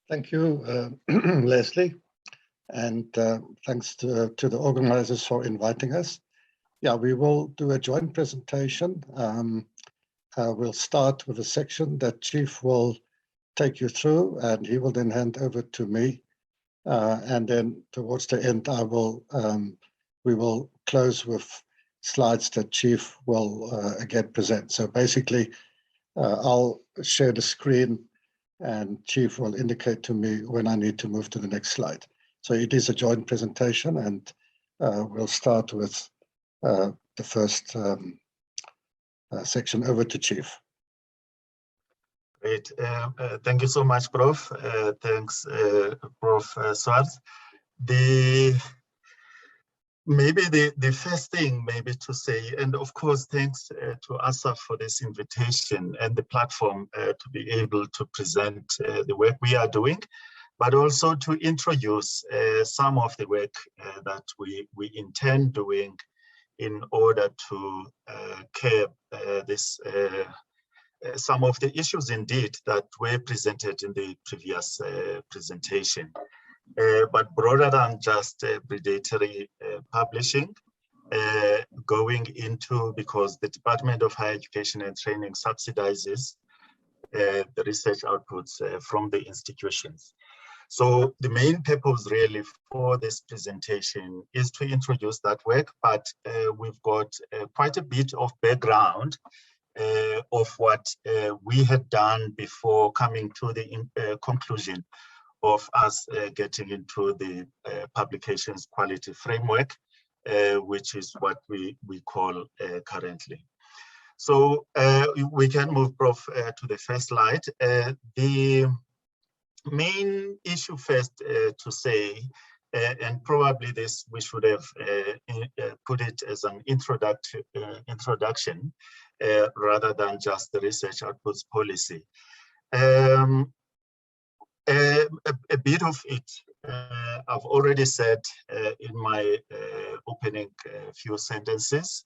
Thank you, Leslie, and thanks to the organizers for inviting us. Yeah, we will do a joint presentation. We'll start with a section that Chief will take you through, and he will then hand over to me. And then towards the end, we will close with slides that Chief will again present. So basically, I'll share the screen and Chief will indicate to me when I need to move to the next slide. So it is a joint presentation, and we'll start with the first section. Over to Chief. Great. Thank you so much, Prof. Thanks, Prof. Swartz. Maybe the first thing to say, and of course, thanks to ASAF for this invitation and the platform to be able to present the work we are doing, but also to introduce some of the work that we intend doing in order to curb some of the issues indeed that were presented in the previous presentation. But broader than just predatory publishing, going into, because the Department of Higher Education and Training subsidizes the research outputs from the institutions. So the main purpose really for this presentation is to introduce that work, but we've got quite a bit of background of what we had done before coming to the conclusion of us getting into the publications quality framework, which is what we call currently. So we can move, Prof, to the first slide. The main issue first to say, and probably this we should have put it as an introduction rather than just the research outputs policy. A bit of it I've already said in my opening few sentences,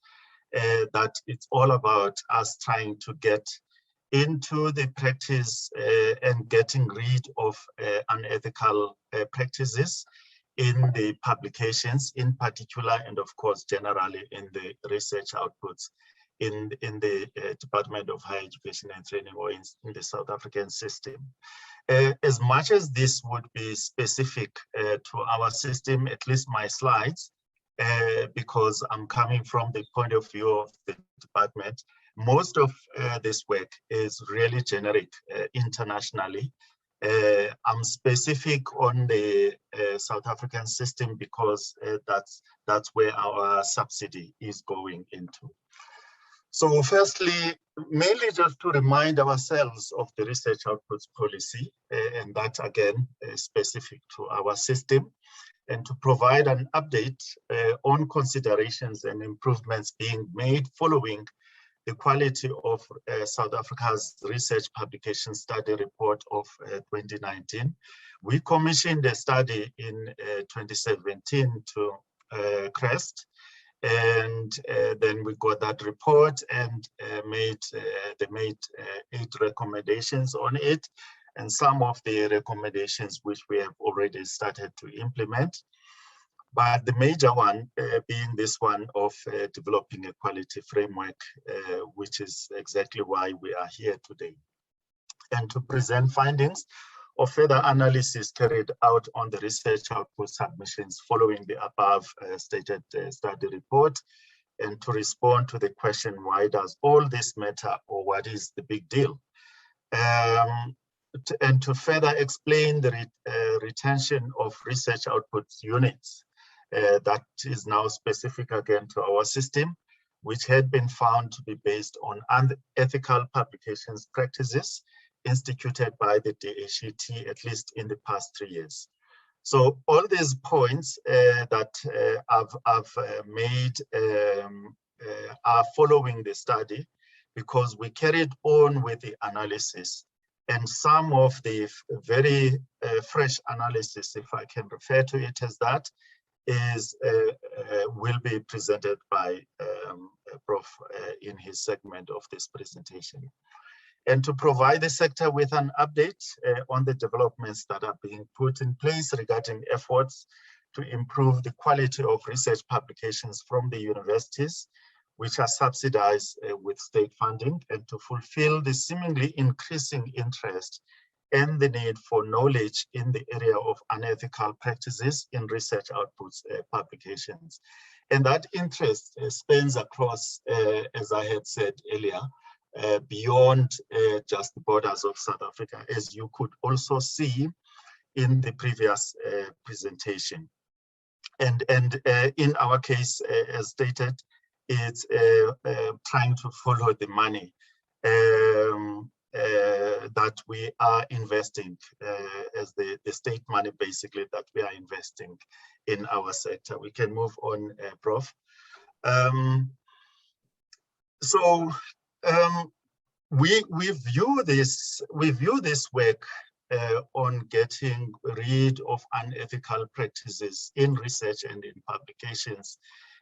that it's all about us trying to get into the practice and getting rid of unethical practices in the publications in particular, and of course generally in the research outputs in the Department of Higher Education and Training, or in the South African system. As much as this would be specific to our system, at least my slides, because I'm coming from the point of view of the department, most of this work is really generic internationally. I'm specific on the South African system because that's where our subsidy is going into. So firstly, mainly just to remind ourselves of the research outputs policy, and that again is specific to our system, and to provide an update on considerations and improvements being made following the quality of South Africa's research publication study report of 2019. We commissioned a study in 2017 to CREST, and then we got that report and they made 8 recommendations on it, and some of the recommendations which we have already started to implement. But the major one being this one of developing a quality framework, which is exactly why we are here today. And to present findings of further analysis carried out on the research output submissions following the above stated study report, and to respond to the question, why does all this matter, or what is the big deal? And to further explain the retention of research outputs units that is now specific again to our system, which had been found to be based on unethical publications practices instituted by the DHET, at least in the past 3 years. So all these points that I've made are following the study, because we carried on with the analysis, and some of the very fresh analysis, if I can refer to it as that, will be presented by Prof in his segment of this presentation. and to provide the sector with an update on the developments that are being put in place regarding efforts to improve the quality of research publications from the universities, which are subsidized with state funding, and to fulfill the seemingly increasing interest and the need for knowledge in the area of unethical practices in research outputs publications. And that interest spans across, as I had said earlier, beyond just the borders of South Africa, as you could also see in the previous presentation. And in our case, as stated, it's trying to follow the money that we are investing as the state money, basically, that we are investing in our sector. We can move on, Prof. We view this work on getting rid of unethical practices in research and in publications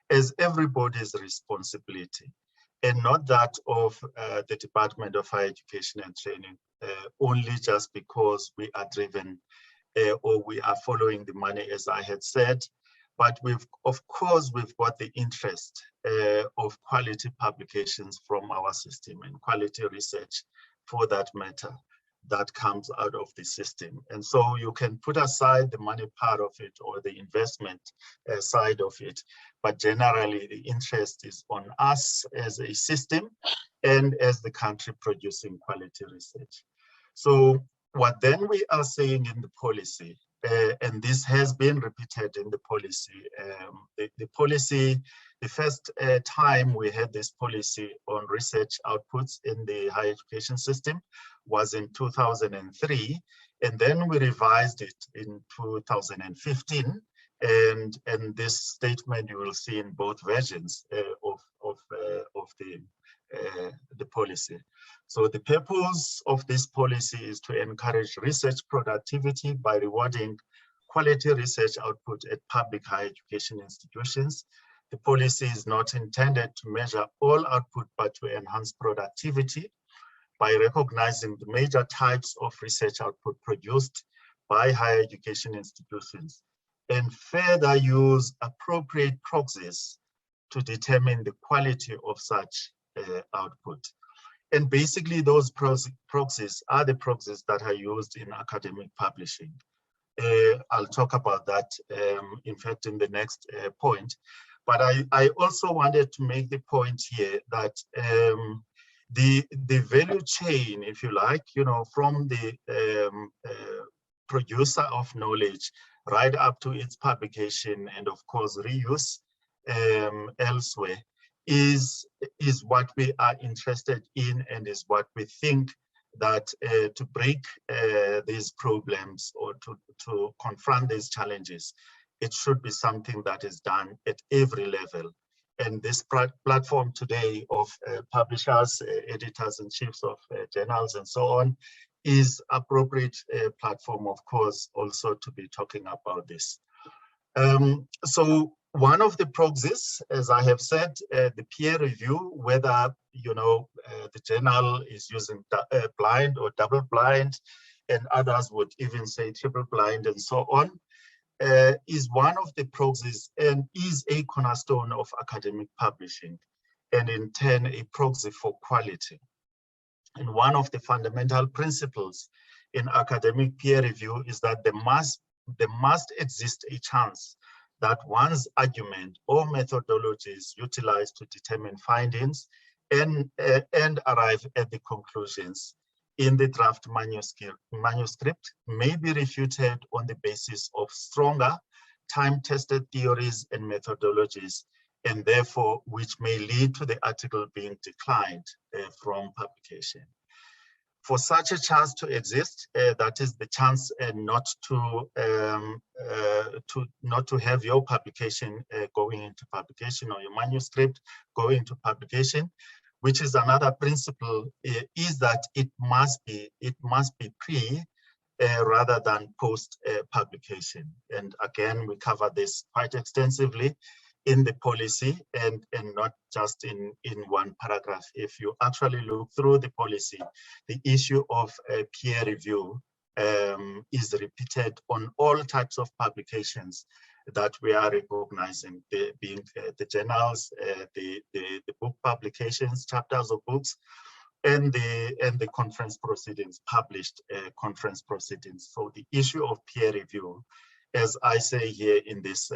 as everybody's responsibility, and not that of the Department of Higher Education and Training, only just because we are driven or we are following the money, as I had said. But of course, we've got the interest of quality publications from our system, and quality research, for that matter, that comes out of the system. And so you can put aside the money part of it or the investment side of it, but generally the interest is on us as a system and as the country producing quality research. So what then we are saying in the policy, and this has been repeated in the policy, the first time we had this policy on research outputs in the higher education system was in 2003, and then we revised it in 2015, and this statement you will see in both versions of the policy. So the purpose of this policy is to encourage research productivity by rewarding quality research output at public higher education institutions. The policy is not intended to measure all output, but to enhance productivity by recognizing the major types of research output produced by higher education institutions, and further use appropriate proxies to determine the quality of such output. And basically those proxies are the proxies that are used in academic publishing. I'll talk about that, in fact, in the next point. But I also wanted to make the point here that the value chain, if you like, from the producer of knowledge right up to its publication and of course reuse elsewhere is what we are interested in, and is what we think that to break these problems or to confront these challenges, it should be something that is done at every level. And this platform today of publishers, editors and chiefs of journals and so on is appropriate platform, of course, also to be talking about this. So one of the proxies, as I have said, the peer review, whether the journal is using blind or double blind, and others would even say triple blind and so on, is one of the proxies and is a cornerstone of academic publishing, and in turn a proxy for quality. And one of the fundamental principles in academic peer review is that there must exist a chance that one's argument or methodologies utilized to determine findings and arrive at the conclusions in the draft manuscript may be refuted on the basis of stronger time-tested theories and methodologies, and therefore which may lead to the article being declined from publication. For such a chance to exist, that is the chance not to have your publication going into publication, or your manuscript going to publication, which is another principle, is that it must be pre rather than post publication. And again, we cover this quite extensively in the policy and not just in one paragraph. If you actually look through the policy, the issue of peer review is repeated on all types of publications that we are recognizing, being the journals, the book publications, chapters of books, and the conference proceedings, published conference proceedings. So the issue of peer review, as I say here in this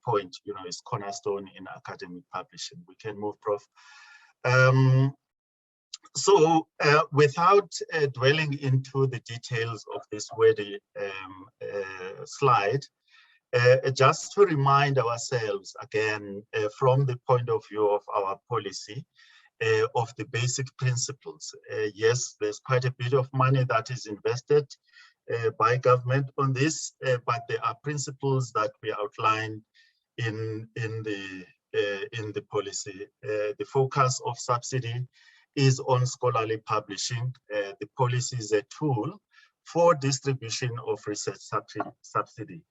point, is cornerstone in academic publishing. We can move, Prof. So without dwelling into the details of this wordy slide, just to remind ourselves again, from the point of view of our policy, of the basic principles. Yes, there's quite a bit of money that is invested by government on this, but there are principles that we outline in the policy. The focus of subsidy is on scholarly publishing. The policy is a tool for distribution of research subsidy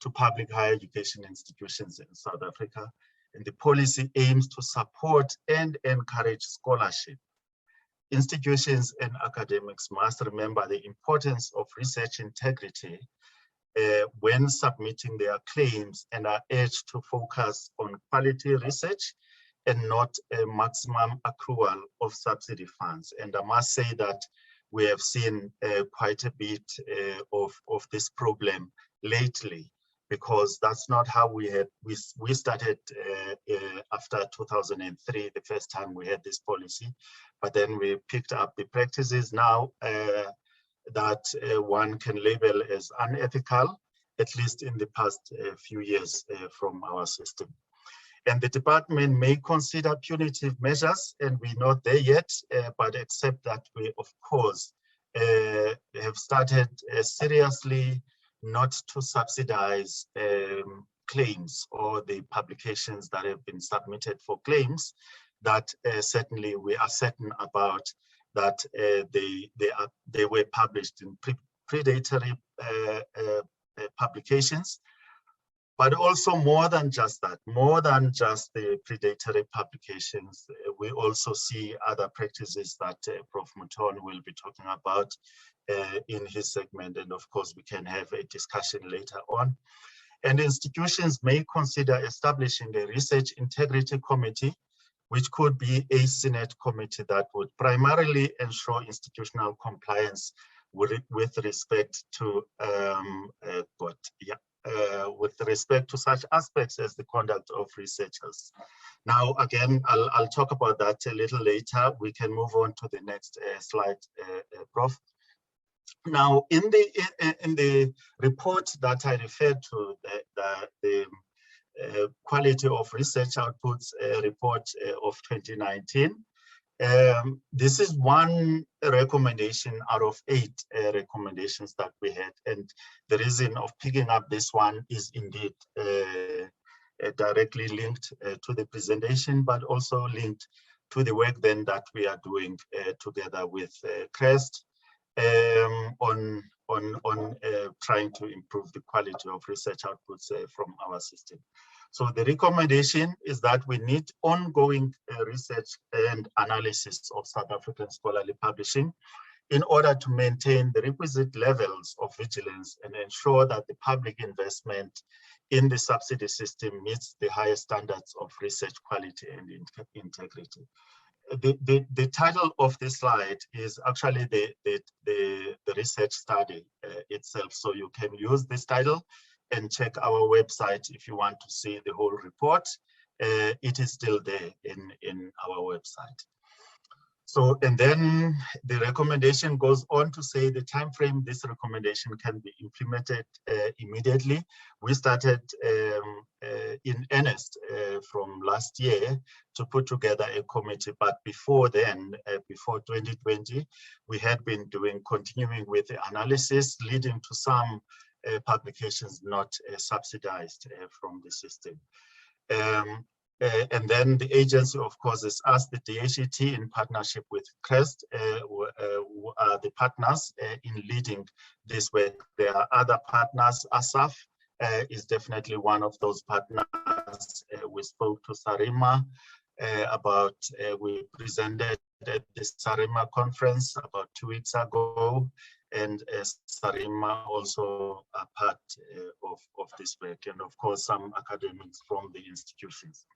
to public higher education institutions in South Africa. And the policy aims to support and encourage scholarship. Institutions and academics must remember the importance of research integrity when submitting their claims, and are urged to focus on quality research and not a maximum accrual of subsidy funds. And I must say that we have seen quite a bit of this problem lately, because that's not how we started after 2003, the first time we had this policy, but then we picked up the practices now that one can label as unethical, at least in the past few years from our system. And the department may consider punitive measures, and we're not there yet, but except that we, of course, have started seriously not to subsidize claims or the publications that have been submitted for claims that certainly we are certain about, that they were published in predatory publications. But also more than just that, more than just the predatory publications, we also see other practices that Prof Mouton will be talking about in his segment. And of course, we can have a discussion later on. And institutions may consider establishing a research integrity committee, which could be a Senate committee that would primarily ensure institutional compliance with respect to such aspects as the conduct of researchers. Now, again, I'll talk about that a little later. We can move on to the next slide, Prof. Now, in the report that I referred to, the quality of research outputs report of 2019, this is one recommendation out of 8 recommendations that we had. And the reason of picking up this one is indeed directly linked to the presentation, but also linked to the work then that we are doing together with CREST on trying to improve the quality of research outputs from our system. So the recommendation is that we need ongoing research and analysis of South African scholarly publishing in order to maintain the requisite levels of vigilance and ensure that the public investment in the subsidy system meets the highest standards of research quality and integrity. The title of this slide is actually the research study itself. So you can use this title and check our website if you want to see the whole report. It is still there in our website. So, and then the recommendation goes on to say the time frame this recommendation can be implemented immediately. We started in earnest from last year to put together a committee, but before then, before 2020, we had been continuing with the analysis, leading to some publications not subsidized from the system. And then the agency, of course, has asked the DHET in partnership with CREST, who are the partners in leading this work. There are other partners. ASAF is definitely one of those partners. we spoke to Sarima about, we presented at the Sarima conference about 2 weeks ago, and Sarima also a part of this work, and of course some academics from the institutions.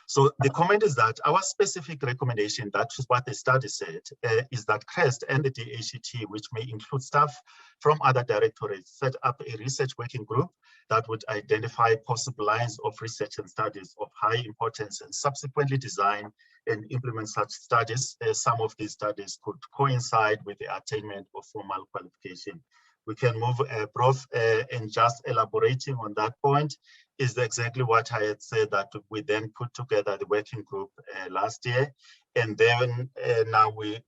So the comment is that our specific recommendation, that is what the study said, is that CREST and the DHET, which may include staff from other directorates, set up a research working group that would identify possible lines of research and studies of high importance and subsequently design and implement such studies. Some of these studies could coincide with the attainment of formal qualification. We can move, Prof, and just elaborating on that point is exactly what I had said, that we then put together the working group last year, and then now we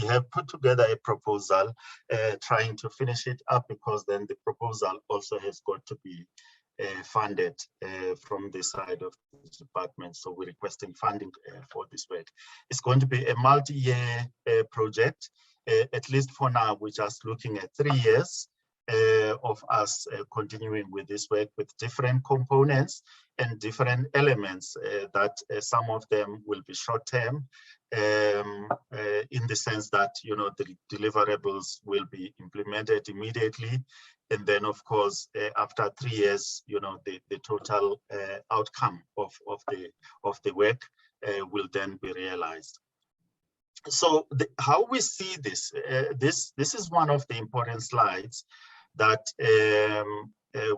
have put together a proposal trying to finish it up, because then the proposal also has got to be funded from the side of the department. So we're requesting funding for this work. It's going to be a multi-year project. At least for now, we're just looking at 3 years of us continuing with this work with different components and different elements that some of them will be short-term in the sense that, you know, the deliverables will be implemented immediately. And then, of course, after 3 years, you know, the total outcome of the work will then be realized. So how we see this, this is one of the important slides that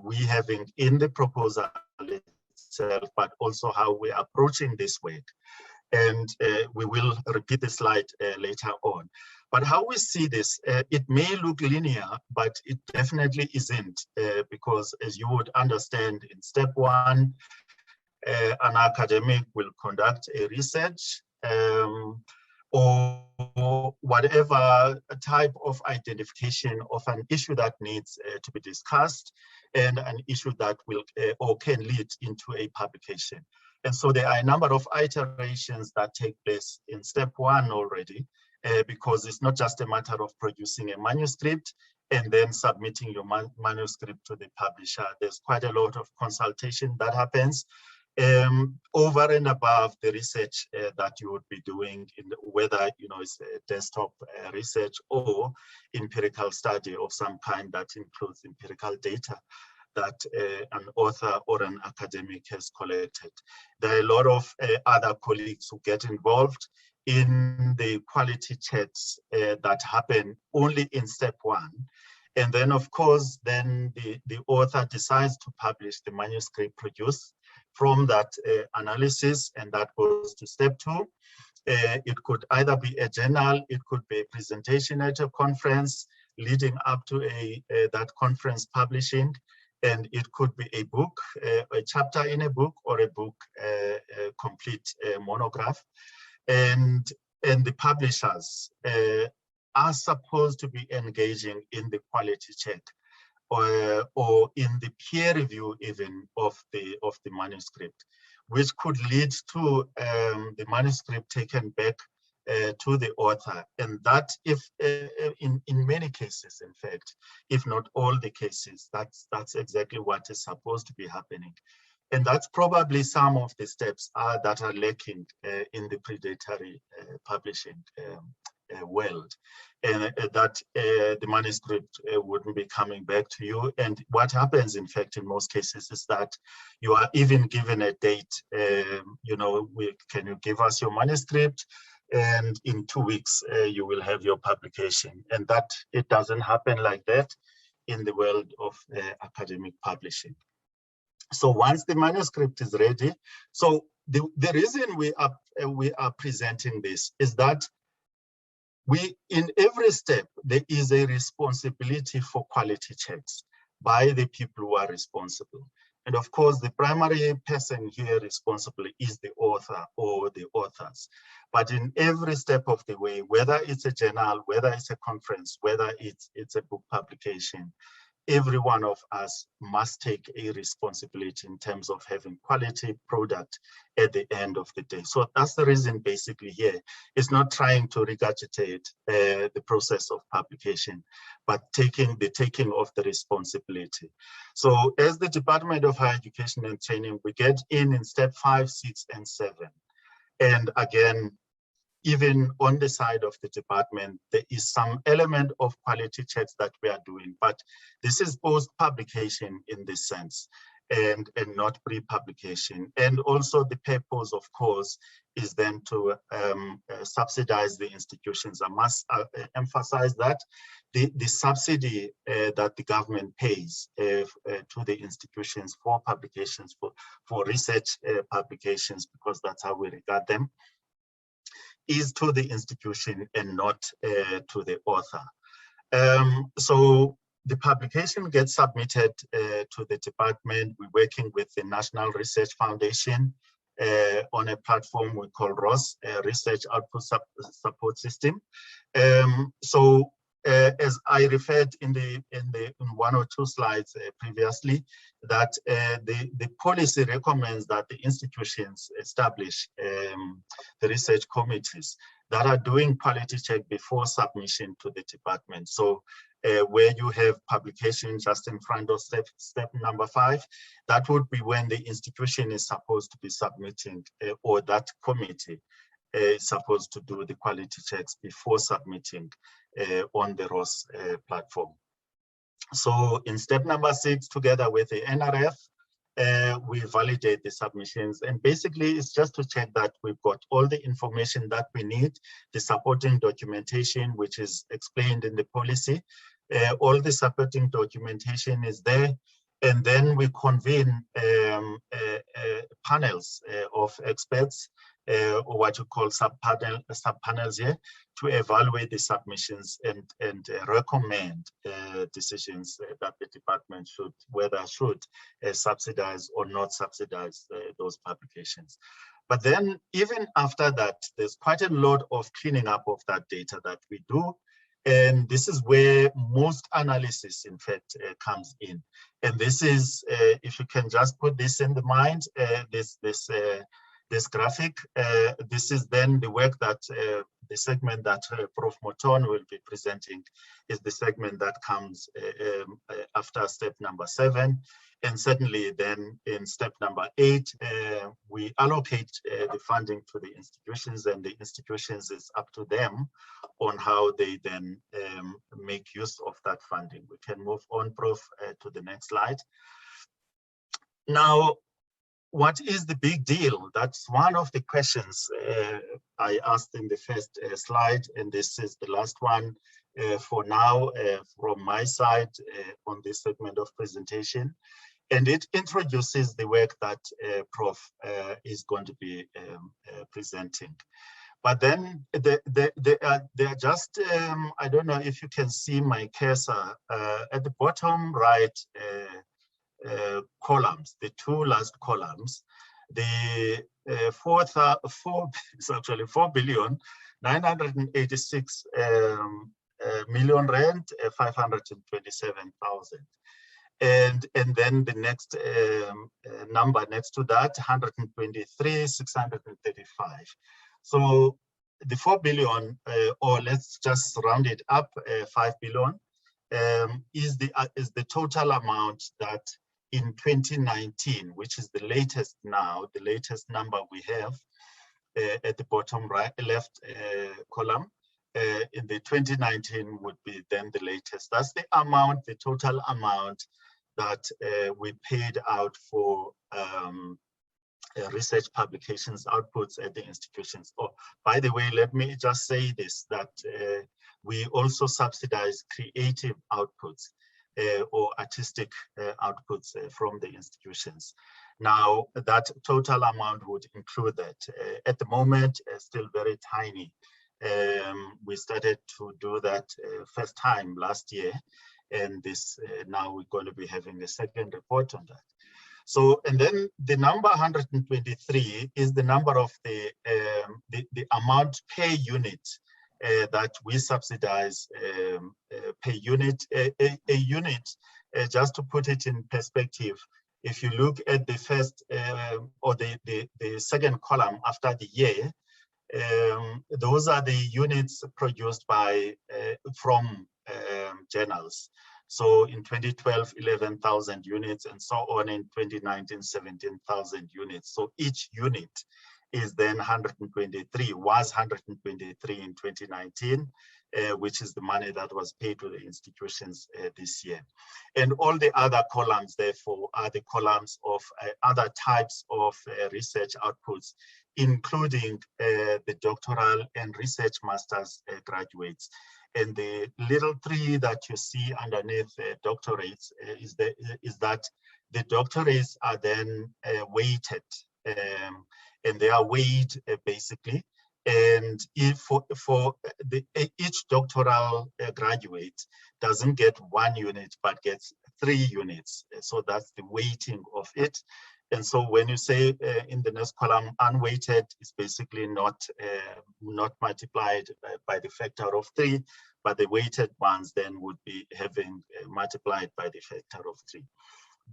we having in the proposal itself, but also how we're approaching this work. And we will repeat the slide later on. But how we see this, it may look linear, but it definitely isn't, because as you would understand, in step 1, an academic will conduct a research or whatever type of identification of an issue that needs to be discussed, and an issue that will or can lead into a publication. And so there are a number of iterations that take place in step 1 already, because it's not just a matter of producing a manuscript and then submitting your manuscript to the publisher. There's quite a lot of consultation that happens over and above the research that you would be doing, in whether, you know, it's a desktop research or empirical study of some kind that includes empirical data that an author or an academic has collected. There are a lot of other colleagues who get involved in the quality checks that happen only in step 1. And then, of course, then the author decides to publish the manuscript produced from that analysis, and that goes to step 2. It could either be a journal, it could be a presentation at a conference leading up to that conference publishing, and it could be a book, a chapter in a book, or a book, complete monograph. And the publishers are supposed to be engaging in the quality check or in the peer review even of the manuscript, which could lead to the manuscript taken back to the author. And that, if in many cases, in fact, if not all the cases, that's exactly what is supposed to be happening. And that's probably some of the steps that are lacking in the predatory publishing world, and that the manuscript wouldn't be coming back to you. And what happens, in fact, in most cases, is that you are even given a date. You know, can you give us your manuscript? And in 2 weeks, you will have your publication. And that it doesn't happen like that in the world of academic publishing. So once the manuscript is ready, so the reason we are presenting this is that in every step, there is a responsibility for quality checks by the people who are responsible. And of course, the primary person here responsible is the author or the authors. But in every step of the way, whether it's a journal, whether it's a conference, whether it's a book publication, every one of us must take a responsibility in terms of having quality product at the end of the day. So that's the reason basically here. It's not trying to regurgitate the process of publication, but taking of the responsibility. So as the Department of Higher Education and Training, we get in step 5, 6, and 7. And again, even on the side of the department, there is some element of quality checks that we are doing, but this is post-publication in this sense and not pre-publication. And also the purpose, of course, is then to subsidize the institutions. I must emphasize that the subsidy that the government pays to the institutions for publications, for research publications, because that's how we regard them, is to the institution and not to the author. So the publication gets submitted to the department. We're working with the National Research Foundation on a platform we call ROS, Research Output Support System. So as I referred in one or two slides previously, that the policy recommends that the institutions establish the research committees that are doing quality check before submission to the department. So where you have publication just in front of step number 5, that would be when the institution is supposed to be submitting, or that committee is supposed to do the quality checks before submitting on the ROS platform. So in step number 6, together with the NRF, we validate the submissions, and basically it's just to check that we've got all the information that we need, the supporting documentation, which is explained in the policy. All the supporting documentation is there, and then we convene panels of experts, or what you call sub-panels here, to evaluate the submissions and recommend decisions that the department should subsidize or not subsidize those publications. But then even after that, there's quite a lot of cleaning up of that data that we do. And this is where most analysis, in fact, comes in. And this is, if you can just put this in the mind, this graphic, this is then the work that the segment that Prof Mouton will be presenting is the segment that comes after step number 7. And certainly then in step number 8, we allocate the funding to the institutions, and the institutions is up to them on how they then make use of that funding. We can move on, Prof, to the next slide. Now, what is the big deal? That's one of the questions I asked in the first slide, and this is the last one for now from my side on this segment of presentation. And it introduces the work that Prof is going to be presenting. But then they are just, I don't know if you can see my cursor at the bottom right columns, the 2 last columns, the 4,986 million rand, 527,000. And then the next number next to that, 123,635. So the 4 billion, or let's just round it up, 5 billion, is the total amount that in 2019, which is the latest now, the latest number we have at the bottom right, left column, in the 2019 would be then the latest. That's the amount, the total amount that we paid out for research publications outputs at the institutions. Oh, by the way, let me just say this, that we also subsidize creative outputs or artistic outputs from the institutions. Now, that total amount would include that. At the moment, still very tiny. We started to do that first time last year, and this now we're going to be having a second report on that. So, and then the number 123 is the number of the amount per unit that we subsidize per unit. A unit just to put it in perspective, if you look at the first or the second column after the year, those are the units produced by from journals. So in 2012, 11,000 units, and so on. In 2019, 17,000 units. So each unit is then 123, was 123 in 2019, which is the money that was paid to the institutions this year. And all the other columns, therefore, are the columns of other types of research outputs, including the doctoral and research master's graduates. And the little tree that you see underneath doctorates is that the doctorates are then weighted, and they are weighed basically. And if each doctoral graduate doesn't get 1 unit, but gets 3 units. So that's the weighting of it. And so when you say in the next column, unweighted is basically not multiplied by the factor of 3, but the weighted ones then would be having multiplied by the factor of 3.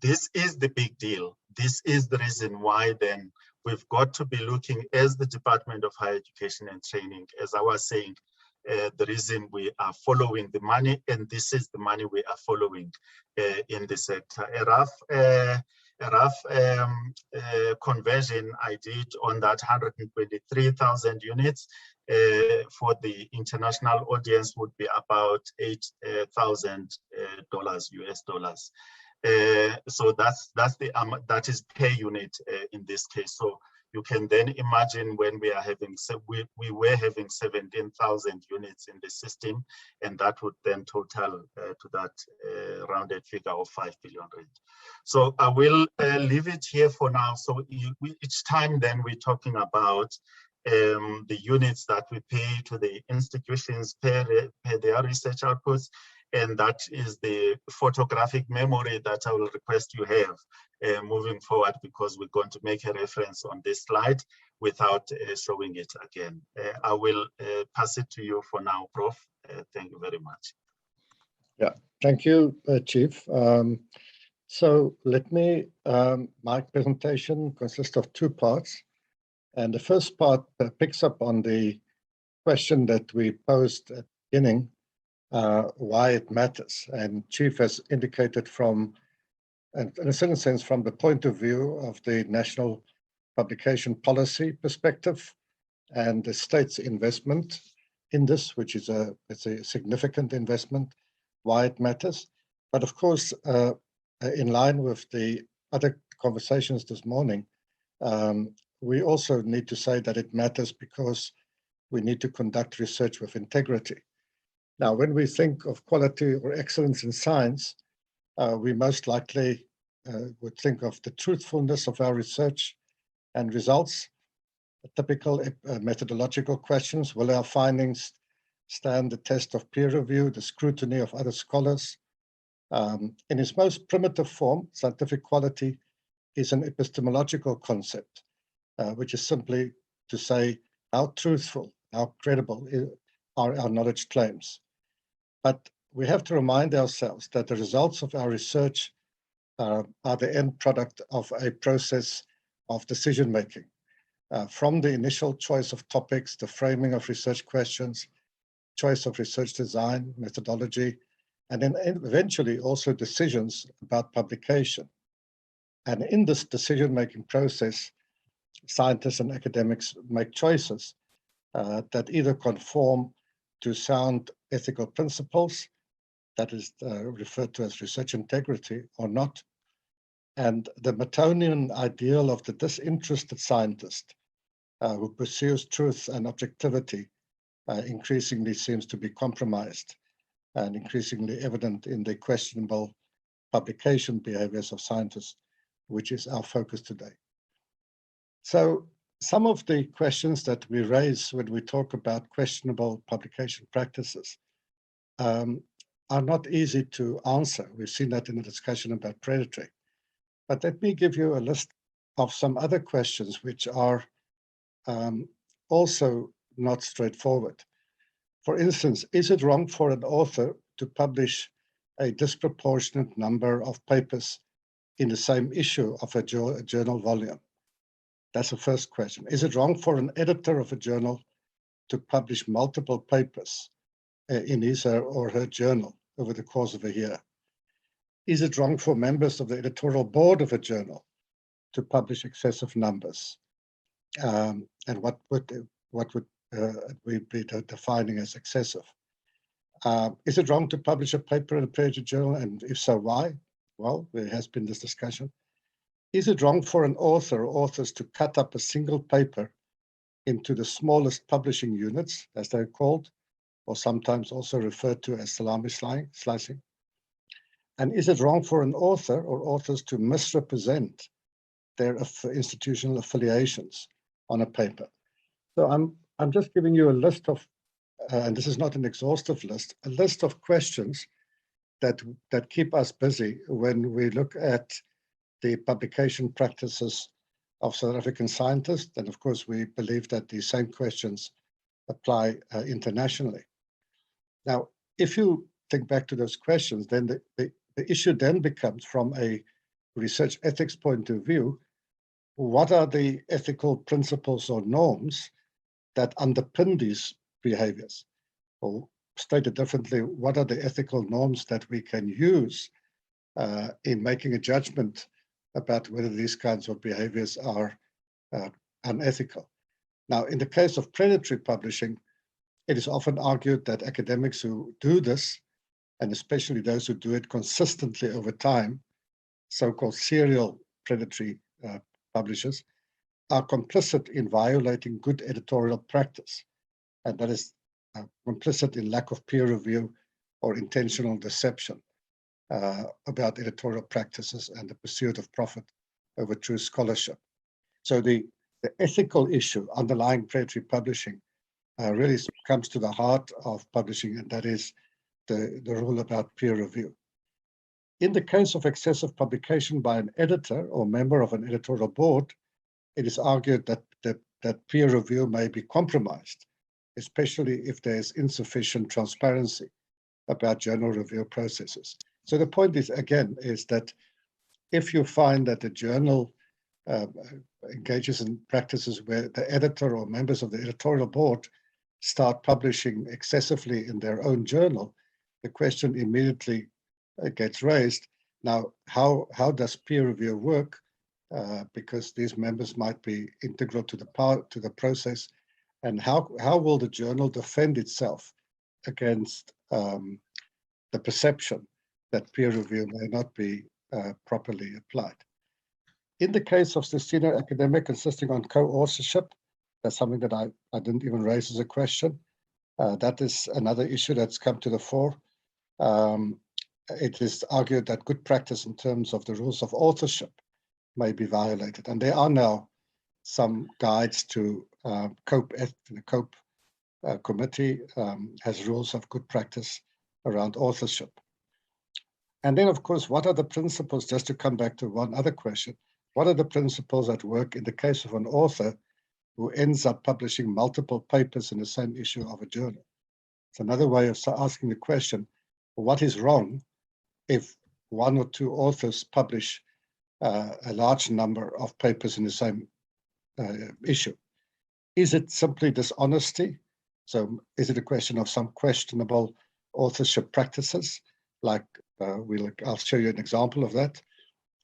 This is the big deal. This is the reason why then we've got to be looking, as the Department of Higher Education and Training, as I was saying, the reason we are following the money, and this is the money we are following in the sector. A rough conversion I did on that 123,000 units for the international audience would be about $8,000 US dollars. So that's the that is per unit in this case. So you can then imagine when we are having, so we were having 17,000 units in the system, and that would then total to that rounded figure of 5 billion rand. So I will leave it here for now. So each time then we're talking about the units that we pay to the institutions per their research outputs. And that is the photographic memory that I will request you have moving forward, because we're going to make a reference on this slide without showing it again. I will pass it to you for now, Prof. Thank you very much. Yeah, thank you, Chief. So let me, my presentation consists of 2 parts. And the first part picks up on the question that we posed at the beginning, why it matters. And Chief has indicated from, and in a certain sense, from the point of view of the national publication policy perspective and the state's investment in this, which is it's a significant investment, why it matters. But of course, in line with the other conversations this morning, we also need to say that it matters because we need to conduct research with integrity. Now, when we think of quality or excellence in science, we most likely would think of the truthfulness of our research and results. Typical methodological questions: will our findings stand the test of peer review, the scrutiny of other scholars? In its most primitive form, scientific quality is an epistemological concept, which is simply to say how truthful, how credible are our knowledge claims. But we have to remind ourselves that the results of our research are the end product of a process of decision-making. From the initial choice of topics, the framing of research questions, choice of research design, methodology, and then eventually also decisions about publication. And in this decision-making process, scientists and academics make choices that either conform to sound ethical principles, that is referred to as research integrity, or not. And the Moutonian ideal of the disinterested scientist who pursues truth and objectivity increasingly seems to be compromised and increasingly evident in the questionable publication behaviors of scientists, which is our focus today. So some of the questions that we raise when we talk about questionable publication practices are not easy to answer. We've seen that in the discussion about predatory. But let me give you a list of some other questions which are also not straightforward. For instance, is it wrong for an author to publish a disproportionate number of papers in the same issue of a journal volume? That's the first question. Is it wrong for an editor of a journal to publish multiple papers in his or her journal over the course of a year? Is it wrong for members of the editorial board of a journal to publish excessive numbers? And what would we be defining as excessive? Is it wrong to publish a paper in a peer-reviewed journal? And if so, why? Well, there has been this discussion. Is it wrong for an author or authors to cut up a single paper into the smallest publishing units, as they're called, or sometimes also referred to as salami slicing? And is it wrong for an author or authors to misrepresent their institutional affiliations on a paper? So I'm just giving you a list of, and this is not an exhaustive list, a list of questions that keep us busy when we look at the publication practices of South African scientists. And of course, we believe that the same questions apply internationally. Now, if you think back to those questions, then the issue then becomes, from a research ethics point of view, what are the ethical principles or norms that underpin these behaviors? Or stated differently, what are the ethical norms that we can use in making a judgment about whether these kinds of behaviors are unethical? Now, in the case of predatory publishing, it is often argued that academics who do this, and especially those who do it consistently over time, so-called serial predatory publishers, are complicit in violating good editorial practice. And that is complicit in lack of peer review or intentional deception about editorial practices and the pursuit of profit over true scholarship. So the ethical issue underlying predatory publishing really comes to the heart of publishing, and that is the rule about peer review. In the case of excessive publication by an editor or member of an editorial board, it is argued that peer review may be compromised, especially if there is insufficient transparency about journal review processes. So the point is, again, is that if you find that the journal engages in practices where the editor or members of the editorial board start publishing excessively in their own journal, the question immediately gets raised. Now, how does peer review work? Because these members might be integral to the process, and how will the journal defend itself against the perception that peer review may not be properly applied? In the case of the senior academic insisting on co-authorship, that's something that I didn't even raise as a question. That is another issue that's come to the fore. It is argued that good practice in terms of the rules of authorship may be violated. And there are now some guides to COPE. The COPE committee has rules of good practice around authorship. And then, of course, what are the principles, just to come back to one other question, what are the principles at work in the case of an author who ends up publishing multiple papers in the same issue of a journal? It's another way of asking the question, what is wrong if one or two authors publish a large number of papers in the same issue? Is it simply dishonesty? So is it a question of some questionable authorship practices? Like I'll show you an example of that,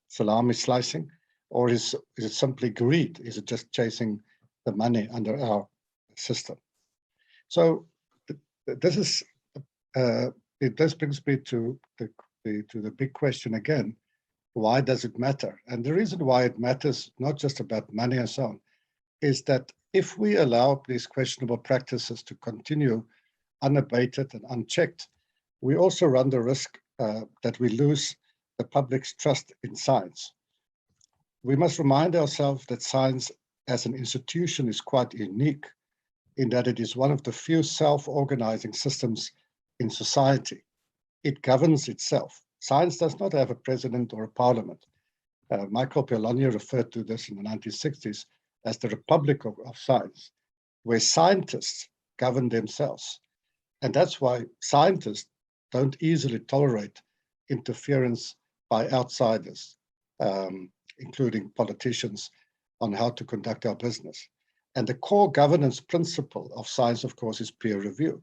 salami slicing, or is it simply greed? Is it just chasing the money under our system? So this brings me to the big question again. Why does it matter? And the reason why it matters, not just about money and so on, is that if we allow these questionable practices to continue unabated and unchecked, we also run the risk that we lose the public's trust in science. We must remind ourselves that science as an institution is quite unique in that it is one of the few self-organizing systems in society. It governs itself. Science does not have a president or a parliament. Michael Polanyi referred to this in the 1960s as the Republic of Science, where scientists govern themselves. And that's why scientists don't easily tolerate interference by outsiders, including politicians, on how to conduct our business. And the core governance principle of science, of course, is peer review.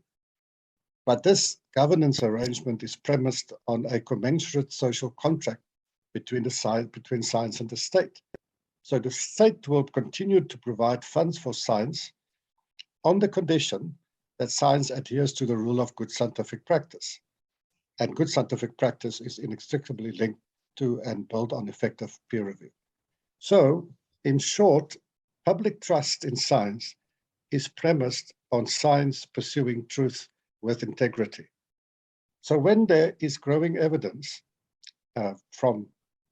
But this governance arrangement is premised on a commensurate social contract between science and the state. So the state will continue to provide funds for science on the condition that science adheres to the rule of good scientific practice. And good scientific practice is inextricably linked to and built on effective peer review. So, in short, public trust in science is premised on science pursuing truth with integrity. So when there is growing evidence from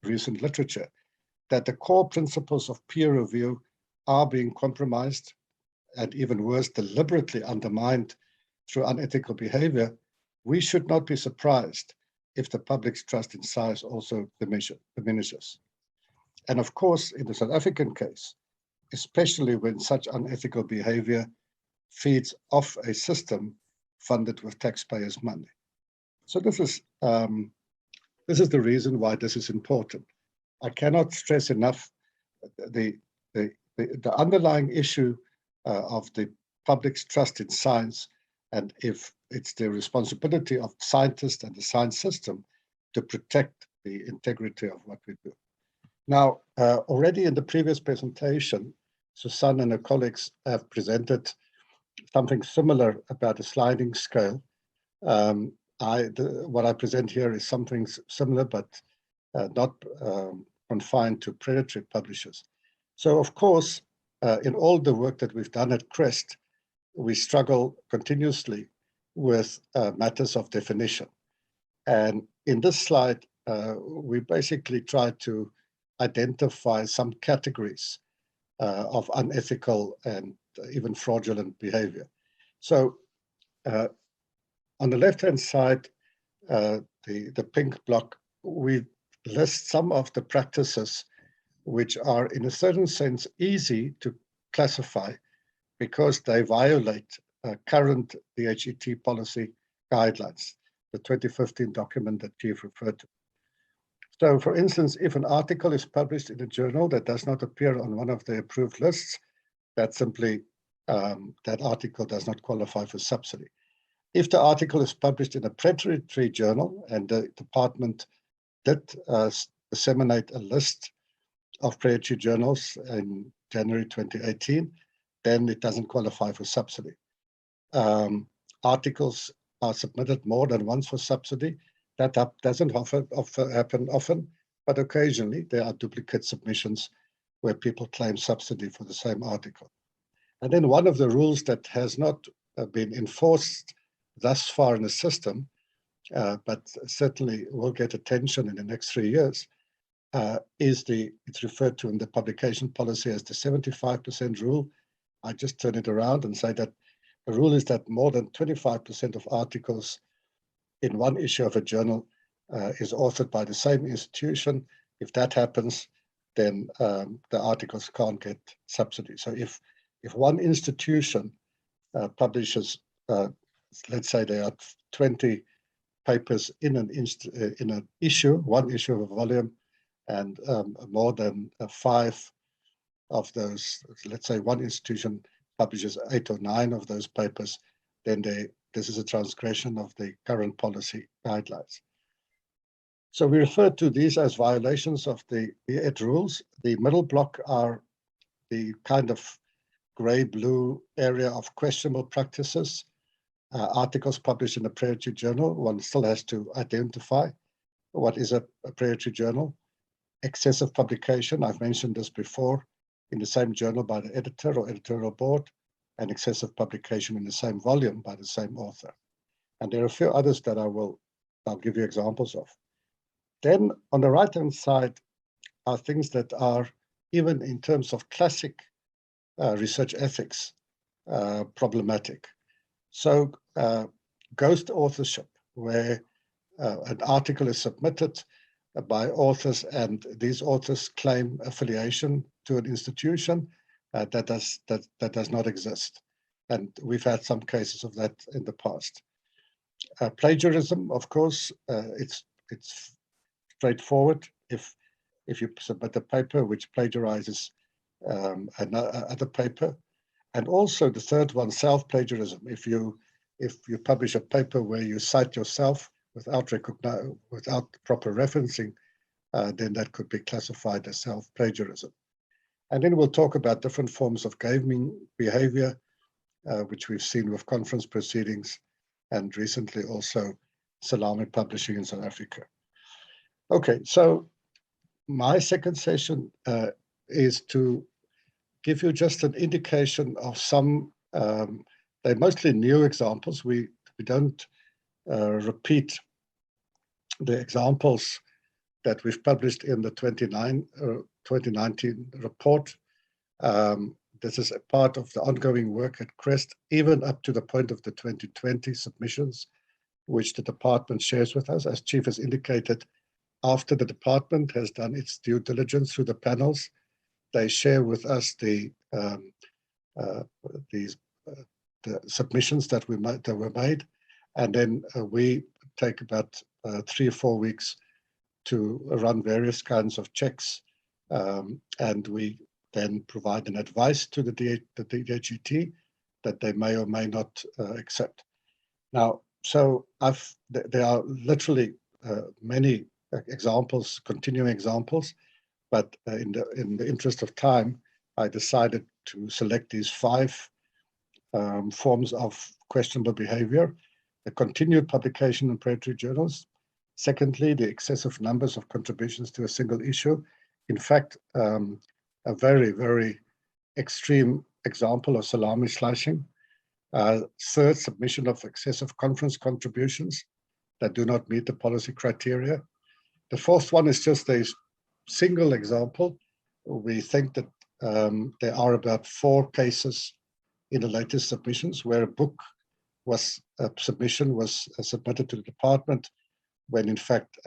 recent literature that the core principles of peer review are being compromised and even worse, deliberately undermined through unethical behavior, we should not be surprised if the public's trust in science also diminishes. And of course, in the South African case, especially when such unethical behavior feeds off a system funded with taxpayers' money. So this is the reason why this is important. I cannot stress enough the underlying issue of the public's trust in science, and if it's the responsibility of scientists and the science system to protect the integrity of what we do. Now, already in the previous presentation, Susanne and her colleagues have presented something similar about a sliding scale. What I present here is something similar, but not confined to predatory publishers. So, of course, in all the work that we've done at CREST, we struggle continuously with matters of definition. And in this slide, we basically try to identify some categories of unethical and even fraudulent behavior. So on the left-hand side, the pink block, we list some of the practices which are in a certain sense easy to classify because they violate current DHET policy guidelines, the 2015 document that Chief referred to. So, for instance, if an article is published in a journal that does not appear on one of the approved lists, that simply, that article does not qualify for subsidy. If the article is published in a predatory journal and the department did disseminate a list of predatory journals in January 2018, then it doesn't qualify for subsidy. Articles are submitted more than once for subsidy. That doesn't happen often, but occasionally there are duplicate submissions where people claim subsidy for the same article. And then one of the rules that has not been enforced thus far in the system, but certainly will get attention in the next 3 years, it's referred to in the publication policy as the 75% rule. I just turn it around and say that the rule is that more than 25% of articles in one issue of a journal is authored by the same institution. If that happens, then the articles can't get subsidy. So if one institution publishes, let's say there are 20 papers in an issue, one issue of a volume, and more than 5 of those, let's say one institution publishes 8 or 9 of those papers, then this is a transgression of the current policy guidelines. So we refer to these as violations of the DHET rules. The middle block are the kind of gray-blue area of questionable practices. Articles published in a predatory journal, one still has to identify what is a predatory journal. Excessive publication, I've mentioned this before, in the same journal by the editor or editorial board, and excessive publication in the same volume by the same author. And there are a few others that I'll give you examples of. Then on the right-hand side are things that are, even in terms of classic research ethics, problematic. So ghost authorship, where an article is submitted by authors and these authors claim affiliation to an institution that does not exist. And we've had some cases of that in the past. Plagiarism, of course, it's it's straightforward if you submit a paper which plagiarizes another paper. And also the third one, self-plagiarism. If you publish a paper where you cite yourself without proper referencing, then that could be classified as self-plagiarism. And then we'll talk about different forms of gaming behavior, which we've seen with conference proceedings and recently also salami publishing in South Africa. Okay, so my second session is to give you just an indication of some, they're mostly new examples. We don't repeat the examples that we've published in the 2019 report. This is a part of the ongoing work at CREST, even up to the point of the 2020 submissions, which the department shares with us. As Chief has indicated, after the department has done its due diligence through the panels, they share with us the submissions that were made, and then we take about 3 or 4 weeks to run various kinds of checks, and we then provide an advice to the DHET that they may or may not accept. Now, so there are literally many examples, continuing examples, but in the interest of time, I decided to select these 5 forms of questionable behavior: the continued publication in predatory journals. Secondly, the excessive numbers of contributions to a single issue. In fact, a very, very extreme example of salami slicing. Third, submission of excessive conference contributions that do not meet the policy criteria. The fourth one is just a single example. We think that there are about 4 cases in the latest submissions where a submission was submitted to the department when in fact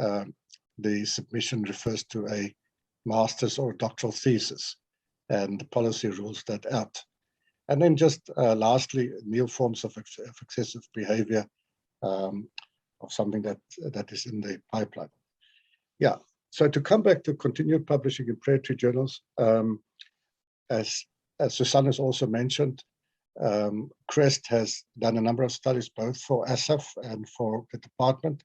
the submission refers to a master's or doctoral thesis, and the policy rules that out. And then just lastly, new forms of excessive behavior of something that is in the pipeline. Yeah, so to come back to continued publishing in predatory journals, as Susanne has also mentioned, CREST has done a number of studies both for ASAF and for the department.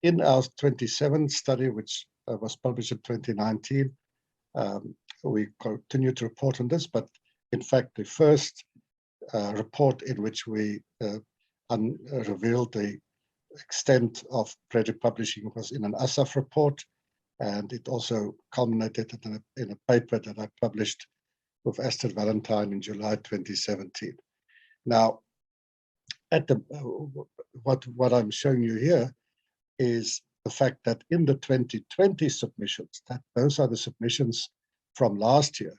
In our 27th study, which was published in 2019, we continue to report on this, but in fact, the first report in which we revealed the extent of predatory publishing was in an ASAF report, and it also culminated in a paper that I published with Astrid Valentine in July 2017. Now, what I'm showing you here is the fact that in the 2020 submissions, those are the submissions from last year,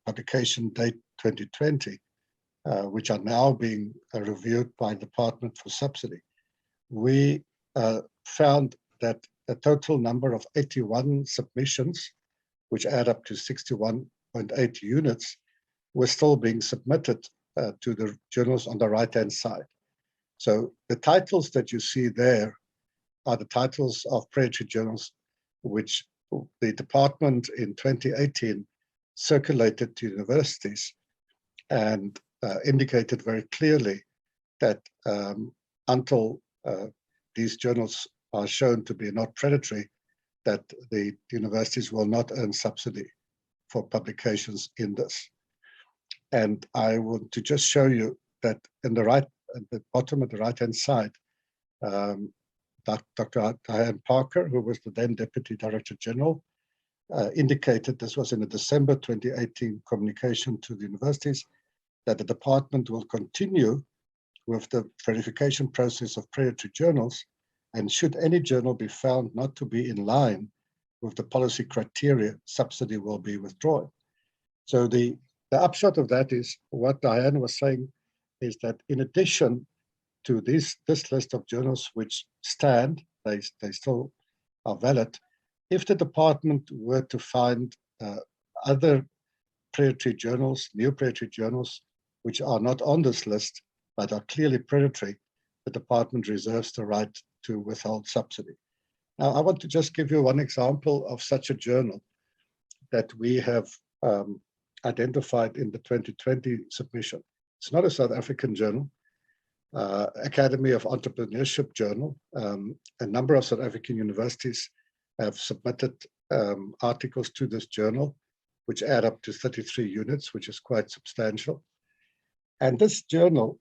publication date 2020, which are now being reviewed by the Department for Subsidy. We found that a total number of 81 submissions, which add up to 61.8 units, were still being submitted to the journals on the right-hand side. So the titles that you see there are the titles of predatory journals which the department in 2018 circulated to universities and indicated very clearly that until these journals are shown to be not predatory, that the universities will not earn subsidy for publications in this. And I want to just show you that in the right, at the bottom of the right-hand side, Dr. Diane Parker, who was the then Deputy Director General, indicated, this was in a December 2018 communication to the universities, that the department will continue with the verification process of predatory journals, and should any journal be found not to be in line with the policy criteria, subsidy will be withdrawn. So the upshot of that is what Diane was saying is that in addition to this list of journals which stand, they still are valid, if the department were to find other predatory journals, new predatory journals, which are not on this list, but are clearly predatory, the department reserves the right to withhold subsidy. Now, I want to just give you one example of such a journal that we have identified in the 2020 submission. It's not a South African journal, Academy of Entrepreneurship journal. A number of South African universities have submitted articles to this journal, which add up to 33 units, which is quite substantial. And this journal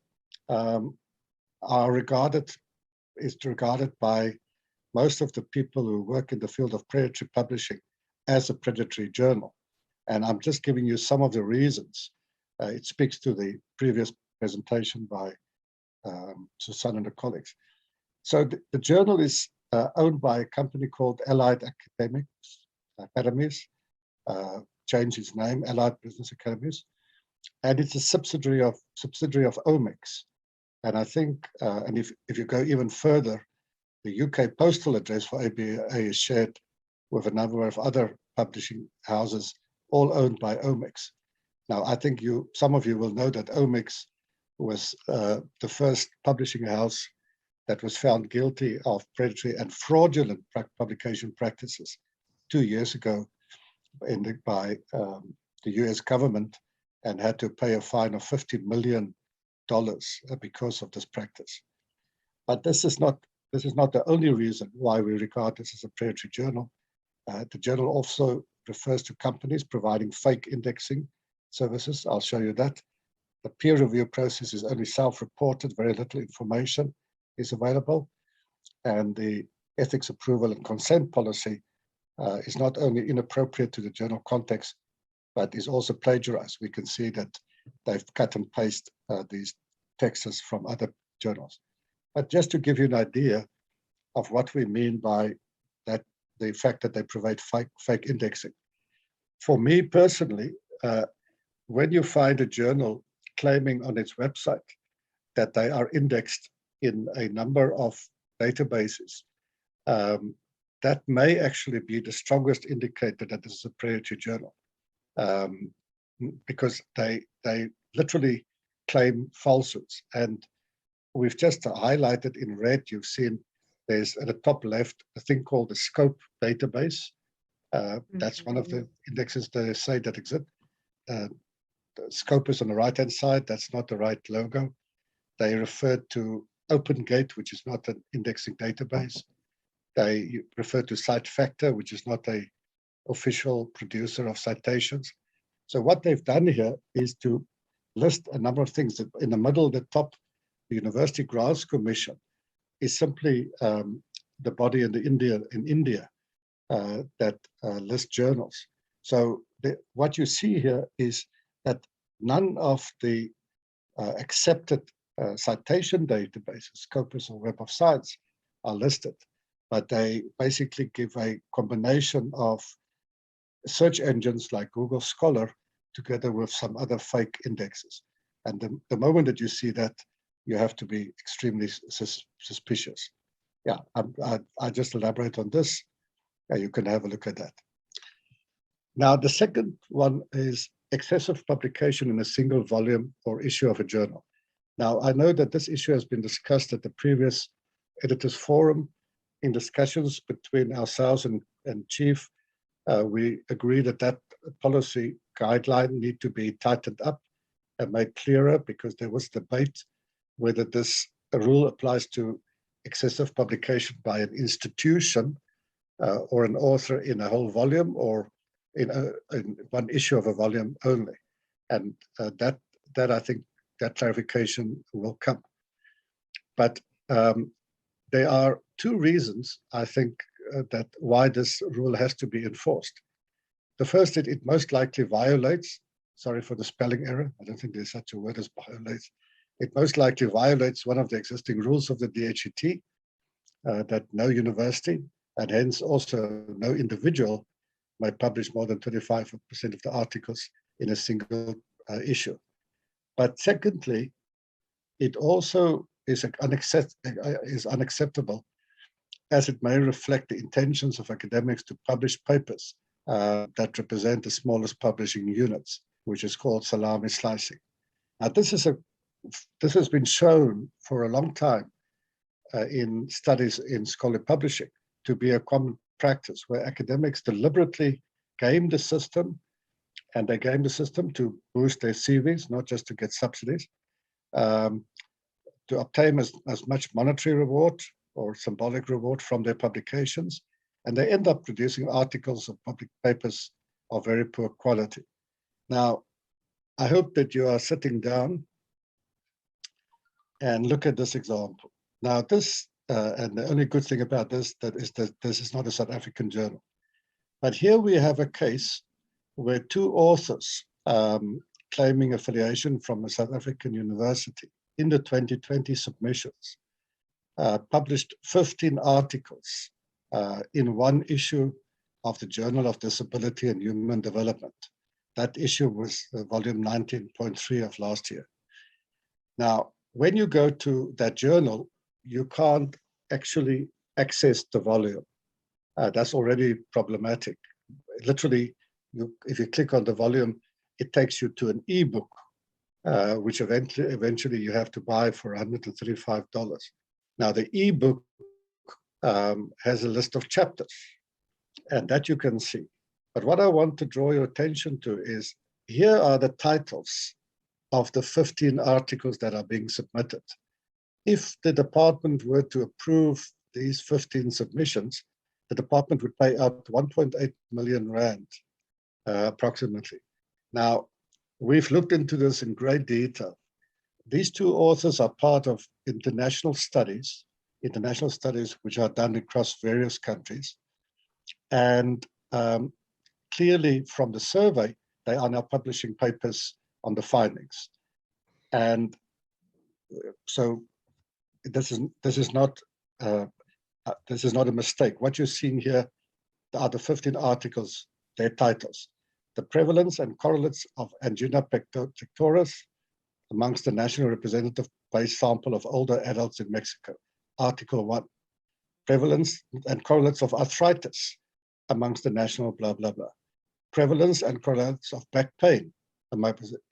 is regarded by most of the people who work in the field of predatory publishing as a predatory journal. And I'm just giving you some of the reasons. It speaks to the previous presentation by Susanne and her colleagues. So the journal is owned by a company called Allied Academies, changed its name, Allied Business Academies, and it's a subsidiary of Omics. And I think, and if you go even further, the UK postal address for ABA is shared with a number of other publishing houses, all owned by Omics. Now, I think some of you will know that Omics was the first publishing house that was found guilty of predatory and fraudulent publication practices 2 years ago by the US government, and had to pay a fine of $50 million because of this practice. But this is not the only reason why we regard this as a predatory journal. The journal also refers to companies providing fake indexing services. I'll show you that. The peer review process is only self-reported, very little information is available. And the ethics approval and consent policy is not only inappropriate to the journal context, but is also plagiarized. We can see that they've cut and pasted these texts from other journals. But just to give you an idea of what we mean by that, the fact that they provide fake indexing. For me personally, when you find a journal claiming on its website that they are indexed in a number of databases, that may actually be the strongest indicator that this is a predatory journal, because they literally claim falsehoods. And we've just highlighted in red, you've seen there's at the top left a thing called the scope database. That's one of the indexes they say that exist. The scope is on the right-hand side. That's not the right logo. They referred to OpenGate, which is not an indexing database. They refer to CiteFactor, which is not an official producer of citations. So what they've done here is to list a number of things. In the middle, the top, the University Grants Commission is simply the body in India that lists journals. So what you see here is that none of the accepted citation databases, Scopus or Web of Science, are listed, but they basically give a combination of search engines like Google Scholar together with some other fake indexes. And the moment that you see that, you have to be extremely suspicious. Yeah, I just elaborate on this. You can have a look at that. Now, the second one is excessive publication in a single volume or issue of a journal. Now, I know that this issue has been discussed at the previous editors forum. In discussions between ourselves and Chief, we agree that policy guideline need to be tightened up and made clearer, because there was debate whether this rule applies to excessive publication by an institution or an author in a whole volume, or in one issue of a volume only. And that I think that clarification will come. But there are two reasons, I think, that why this rule has to be enforced. The first, it most likely violates, sorry for the spelling error, I don't think there's such a word as violates. It most likely violates one of the existing rules of the DHET, that no university, and hence also no individual, might publish more than 25% of the articles in a single issue. But secondly, it also is unacceptable, as it may reflect the intentions of academics to publish papers that represent the smallest publishing units, which is called salami slicing. Now, this has been shown for a long time in studies in scholarly publishing to be a common practice where academics deliberately game the system, and they game the system to boost their CVs, not just to get subsidies, to obtain as much monetary reward or symbolic reward from their publications. And they end up producing articles or public papers of very poor quality. Now, I hope that you are sitting down and look at this example. Now, this, and the only good thing about this is that this is not a South African journal. But here we have a case where two authors claiming affiliation from a South African university in the 2020 submissions published 15 articles in one issue of the Journal of Disability and Human Development. That issue was volume 19.3 of last year. Now, when you go to that journal, you can't actually access the volume. That's already problematic. Literally, if you click on the volume, it takes you to an ebook, which eventually you have to buy for $135. Now, the ebook has a list of chapters, and that you can see. But what I want to draw your attention to is, here are the titles of the 15 articles that are being submitted. If the department were to approve these 15 submissions, the department would pay out 1.8 million rand, approximately. Now, we've looked into this in great detail. These two authors are part of international studies which are done across various countries. And clearly from the survey, they are now publishing papers on the findings. And so this is not a mistake. What you're seeing here are the 15 articles, their titles. The prevalence and correlates of angina pectoris amongst the national representative base sample of older adults in Mexico. Article 1. Prevalence and correlates of arthritis amongst the national blah, blah, blah. Prevalence and correlates of back pain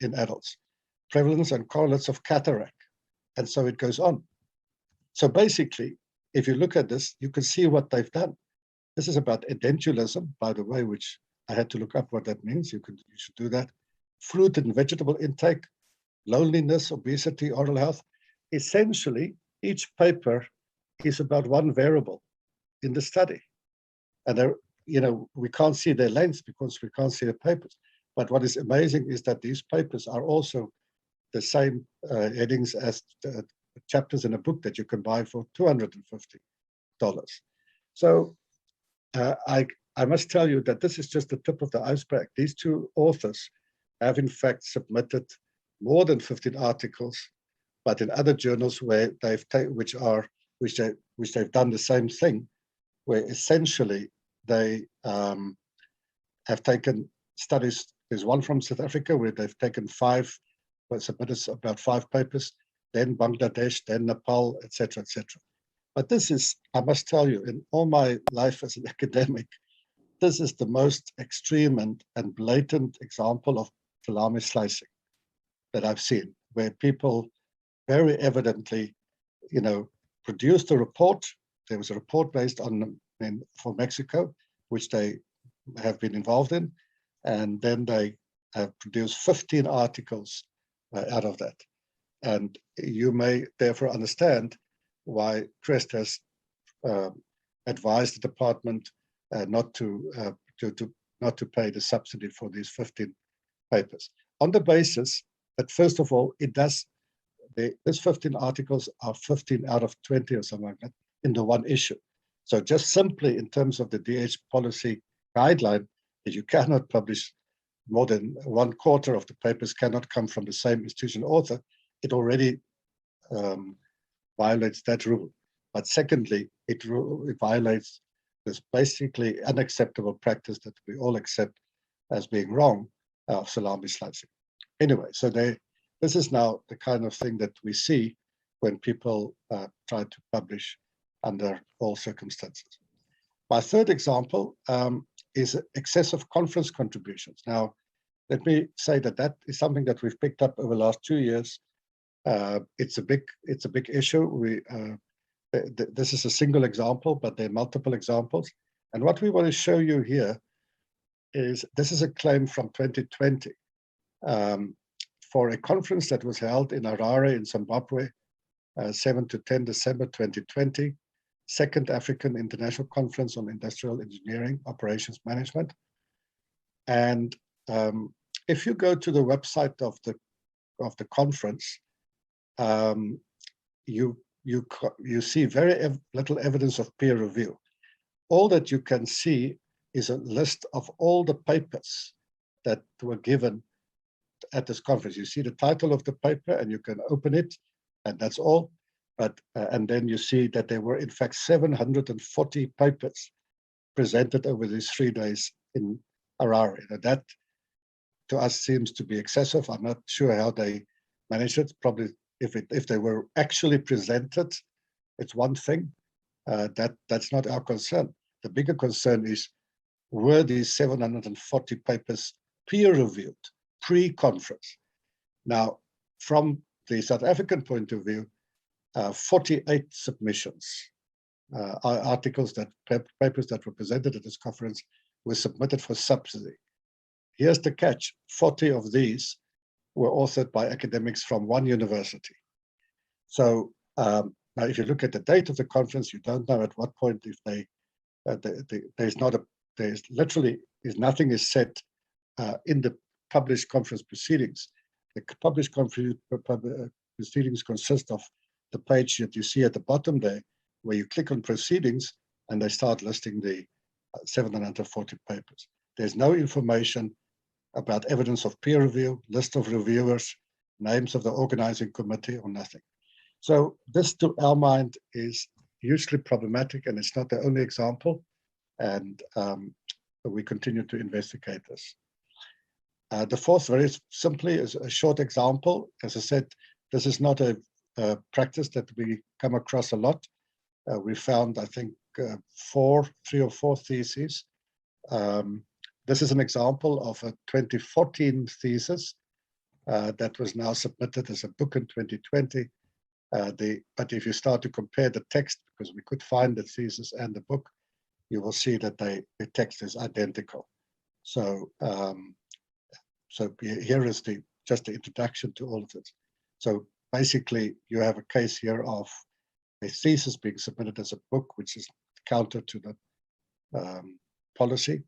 in adults. Prevalence and correlates of cataract. And so it goes on. So basically, if you look at this, you can see what they've done. This is about edentulism, by the way, which I had to look up what that means. You should do that. Fruit and vegetable intake, loneliness, obesity, oral health. Essentially, each paper is about one variable in the study. And we can't see their length because we can't see the papers. But what is amazing is that these papers are also the same headings as chapters in a book that you can buy for $250. So I must tell you that this is just the tip of the iceberg. These two authors have in fact submitted more than 15 articles, but in other journals where which they've done the same thing, where essentially they have taken studies. There's one from South Africa where they've taken submitted about 5 papers, then Bangladesh, then Nepal, etc., etc. But this is, I must tell you, in all my life as an academic, this is the most extreme and blatant example of salami slicing that I've seen, where people very evidently, produced a report. There was a report based for Mexico, which they have been involved in, and then they have produced 15 articles out of that. And you may therefore understand why Crest has advised the department not to pay the subsidy for these 15 papers, on the basis that, first of all, these 15 articles are 15 out of 20 or something like that in the one issue. So just simply in terms of the DH policy guideline, that you cannot publish more than 1/4 of the papers cannot come from the same institution author, it already violates that rule. But secondly, it violates this basically unacceptable practice that we all accept as being wrong of salami slicing. Anyway, so this is now the kind of thing that we see when people try to publish under all circumstances. My third example is excessive conference contributions. Now, let me say that is something that we've picked up over the last 2 years. It's a big issue. this is a single example, but there are multiple examples. And what we want to show you here is this is a claim from 2020 for a conference that was held in Harare in Zimbabwe, 7 to 10 December 2020, Second African International Conference on Industrial Engineering Operations Management. And if you go to the website of the conference, you see very little evidence of peer review. All that you can see is a list of all the papers that were given at this conference. You see the title of the paper and you can open it, and that's all. But and then you see that there were in fact 740 papers presented over these 3 days in Harare. Now that to us seems to be excessive. I'm not sure how they managed it. Probably if they were actually presented, it's one thing. That's not our concern. The bigger concern is, were these 740 papers peer-reviewed pre-conference? Now, from the South African point of view, 48 submissions, articles papers that were presented at this conference were submitted for subsidy. Here's the catch: 40 of these were authored by academics from one university. So now, if you look at the date of the conference, you don't know at what point if they there's literally nothing is said in the published conference proceedings. The published conference proceedings consist of the page that you see at the bottom there, where you click on proceedings and they start listing the 740 papers. There's no information about evidence of peer review, list of reviewers, names of the organizing committee, or nothing. So this, to our mind, is hugely problematic, and it's not the only example. And we continue to investigate this. The fourth, very simply, is a short example. As I said, this is not a practice that we come across a lot. We found, I think, 3 or 4 theses. This is an example of a 2014 thesis that was now submitted as a book in 2020. But if you start to compare the text, because we could find the thesis and the book, you will see that the text is identical. So, here is just the introduction to all of it. So basically, you have a case here of a thesis being submitted as a book, which is counter to the policy,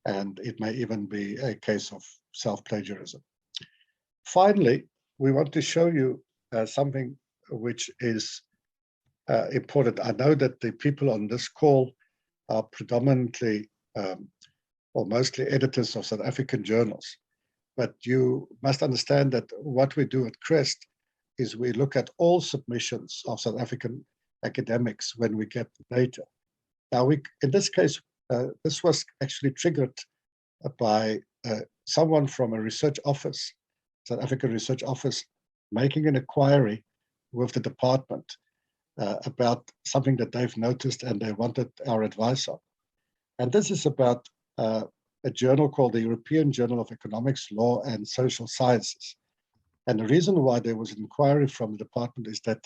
and it may even be a case of self-plagiarism. Finally, we want to show you something which is important. I know that the people on this call are predominantly or mostly editors of South African journals, but you must understand that what we do at CREST is we look at all submissions of South African academics when we get the data. Now, in this case, this was actually triggered by someone from a research office, South African research office, making an inquiry with the department about something that they've noticed and they wanted our advice on. And this is about a journal called the European Journal of Economics, Law and Social Sciences. And the reason why there was an inquiry from the department is that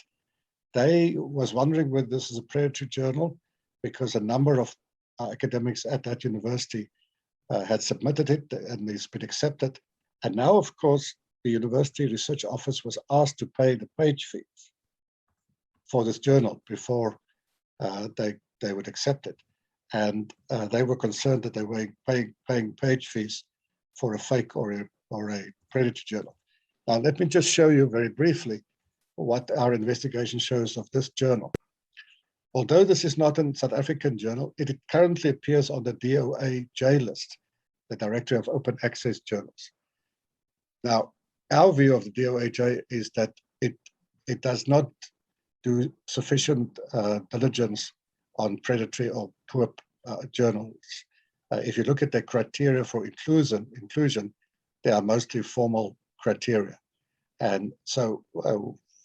they was wondering whether this is a predatory journal, because a number of academics at that university had submitted it and it's been accepted. And now, of course, the university research office was asked to pay the page fees for this journal before they would accept it. And they were concerned that they were paying page fees for a fake or a predatory journal. Now, let me just show you very briefly what our investigation shows of this journal. Although this is not a South African journal, it currently appears on the DOAJ list, the Directory of Open Access Journals. Now, our view of the DOAJ is that it does not do sufficient diligence on predatory or poor journals. If you look at the criteria for inclusion, they are mostly formal criteria. And so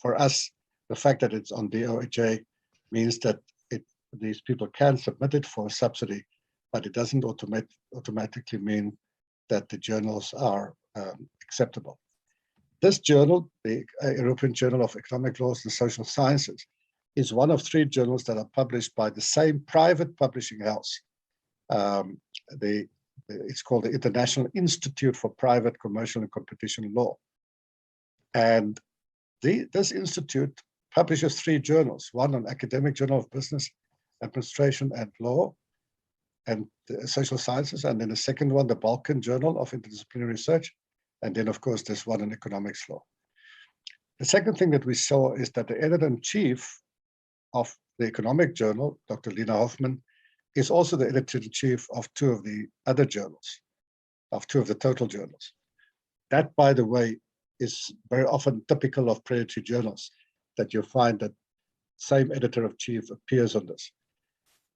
for us, the fact that it's on DOAJ means that these people can submit it for a subsidy, but it doesn't automatically mean that the journals are acceptable. This journal, the European Journal of Economic Laws and Social Sciences, is one of 3 journals that are published by the same private publishing house. It's called the International Institute for Private, Commercial and Competition Law. And this institute publishes 3 journals, one an academic journal of business, administration and law and social sciences, and then the second one, the Balkan Journal of Interdisciplinary Research, and then of course this one in economics law. The second thing that we saw is that the editor-in-chief of the economic journal, Dr. Lena Hoffman, is also the editor-in-chief of 2 of the other journals, of 2 of the total journals. That, by the way, is very often typical of predatory journals, that you find that same editor-in-chief appears on this.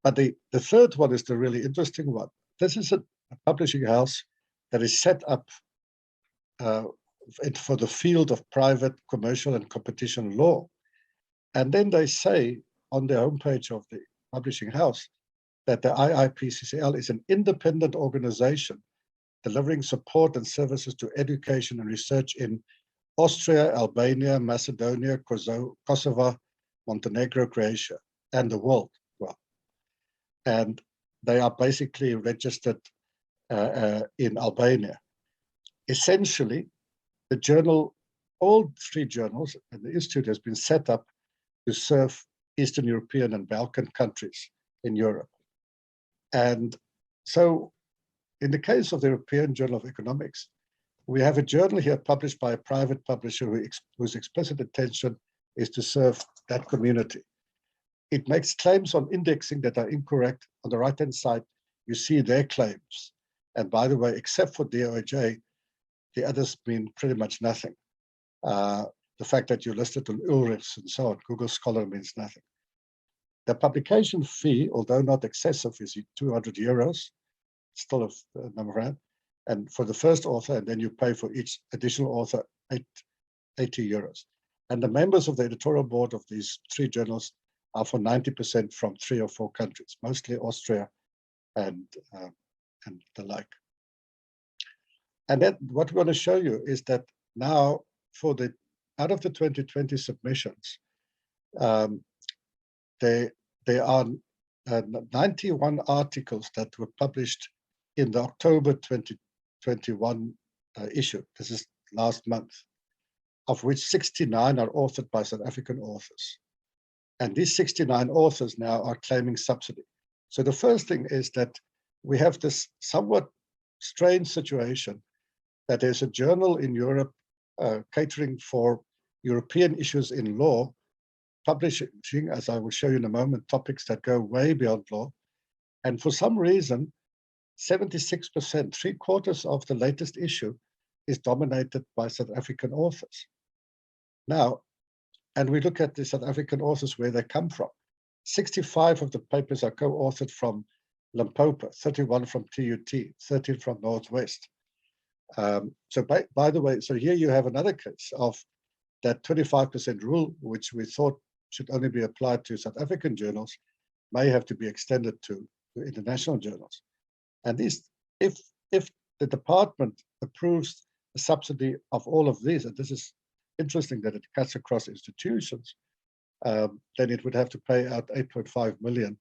But the third one is the really interesting one. This is a publishing house that is set up for the field of private, commercial, and competition law. And then they say on the homepage of the publishing house that the IIPCCL is an independent organization delivering support and services to education and research in Austria, Albania, Macedonia, Kosovo, Montenegro, Croatia, and the world. Well, and they are basically registered in Albania. Essentially, the journal, all 3 journals, and the institute has been set up to serve Eastern European and Balkan countries in Europe. And so in the case of the European Journal of Economics, we have a journal here published by a private publisher whose explicit intention is to serve that community. It makes claims on indexing that are incorrect. On the right-hand side, you see their claims. And by the way, except for DOJ, the others mean pretty much nothing. The fact that you listed on Ulrichs and so on, Google Scholar means nothing. The publication fee, although not excessive, is 200 euros, still a number around, and for the first author, and then you pay for each additional author 80 euros. And the members of the editorial board of these 3 journals are for 90% from 3 or 4 countries, mostly Austria and the like. And then what we want to show you is that now out of the 2020 submissions, there are 91 articles that were published in the October 2021 issue. This is last month, of which 69 are authored by South African authors. And these 69 authors now are claiming subsidy. So the first thing is that we have this somewhat strange situation that there's a journal in Europe catering for European issues in law, publishing, as I will show you in a moment, topics that go way beyond law. And for some reason, 76%, 3/4 of the latest issue is dominated by South African authors. Now, and we look at the South African authors, where they come from. 65 of the papers are co-authored from Limpopo, 31 from TUT, 13 from Northwest. So by the way, so here you have another case of that 25% rule, which we thought should only be applied to South African journals, may have to be extended to international journals. And these, if the department approves the subsidy of all of these, and this is interesting that it cuts across institutions, then it would have to pay out 8.5 million.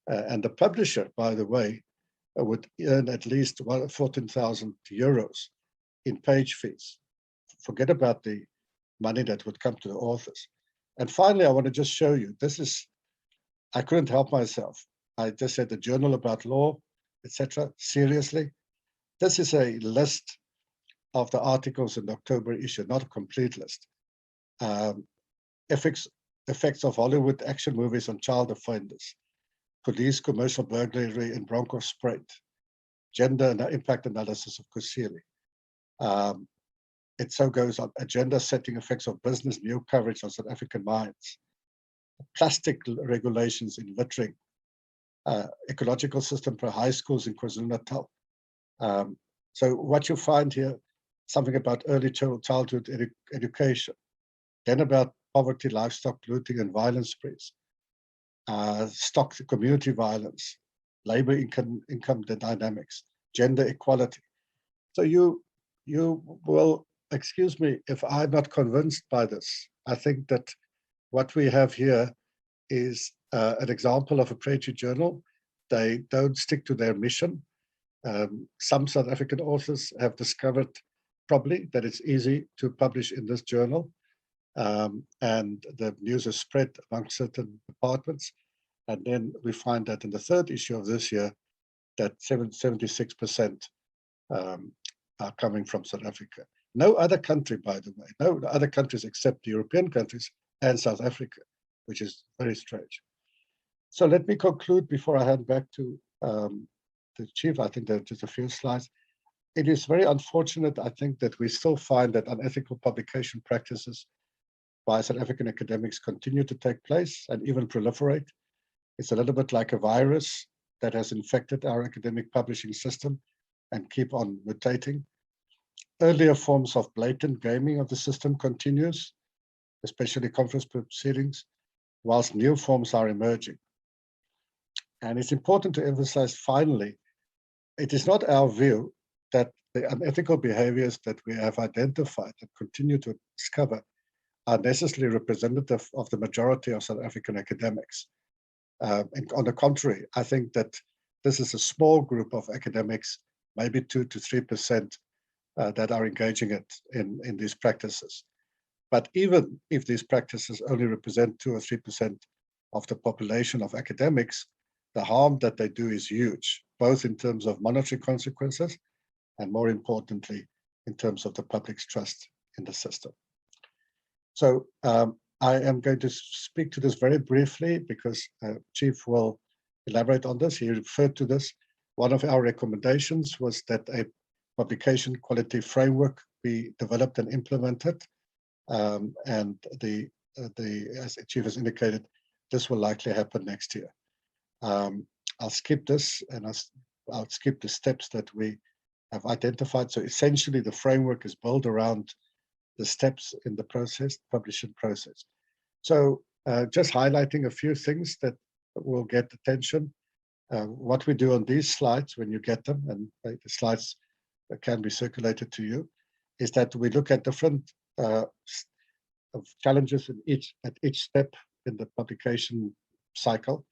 And the publisher, by the way, would earn at least 14,000 euros in page fees. Forget about the money that would come to the authors. And finally, I want to just show you, this is, I couldn't help myself. I just said the Journal About Law, etc. Seriously, this is a list of the articles in the October issue, not a complete list. Effects of Hollywood action movies on child offenders, police commercial burglary in Bronkhorstspruit, gender and impact analysis of Kusile. It so goes on, agenda setting effects of business, new coverage on South African mines, plastic regulations in littering, ecological system for high schools in KwaZulu-Natal. So what you find here, something about early childhood education, then about poverty, livestock looting and violence sprees, stock community violence, labor income dynamics, gender equality. So you will excuse me if I'm not convinced by this. I think that what we have here is an example of a predatory journal. They don't stick to their mission. Some South African authors have discovered probably that it's easy to publish in this journal, and the news is spread among certain departments. And then we find that in the third issue of this year, that 76% are coming from South Africa. No other country, by the way, no other countries except the European countries and South Africa, which is very strange. So let me conclude before I hand back to the Chief. I think there are just a few slides. It is very unfortunate, I think, that we still find that unethical publication practices by South African academics continue to take place and even proliferate. It's a little bit like a virus that has infected our academic publishing system and keep on mutating. Earlier forms of blatant gaming of the system continues, especially conference proceedings, whilst new forms are emerging. And it's important to emphasize, finally, it is not our view that the unethical behaviors that we have identified and continue to discover are necessarily representative of the majority of South African academics. And on the contrary, I think that this is a small group of academics, maybe 2 to 3%, that are engaging in these practices. But even if these practices only represent 2 or 3% of the population of academics, the harm that they do is huge, both in terms of monetary consequences and, more importantly, in terms of the public's trust in the system. So I am going to speak to this very briefly because Chief will elaborate on this. He referred to this. One of our recommendations was that a publication quality framework be developed and implemented. And as the Chief has indicated, this will likely happen next year. I'll skip this and I'll skip the steps that we have identified. So essentially the framework is built around the steps in the process, publishing process. So just highlighting a few things that will get attention. What we do on these slides when you get them, and the slides that can be circulated to you, is that we look at different challenges at each step in the publication cycle.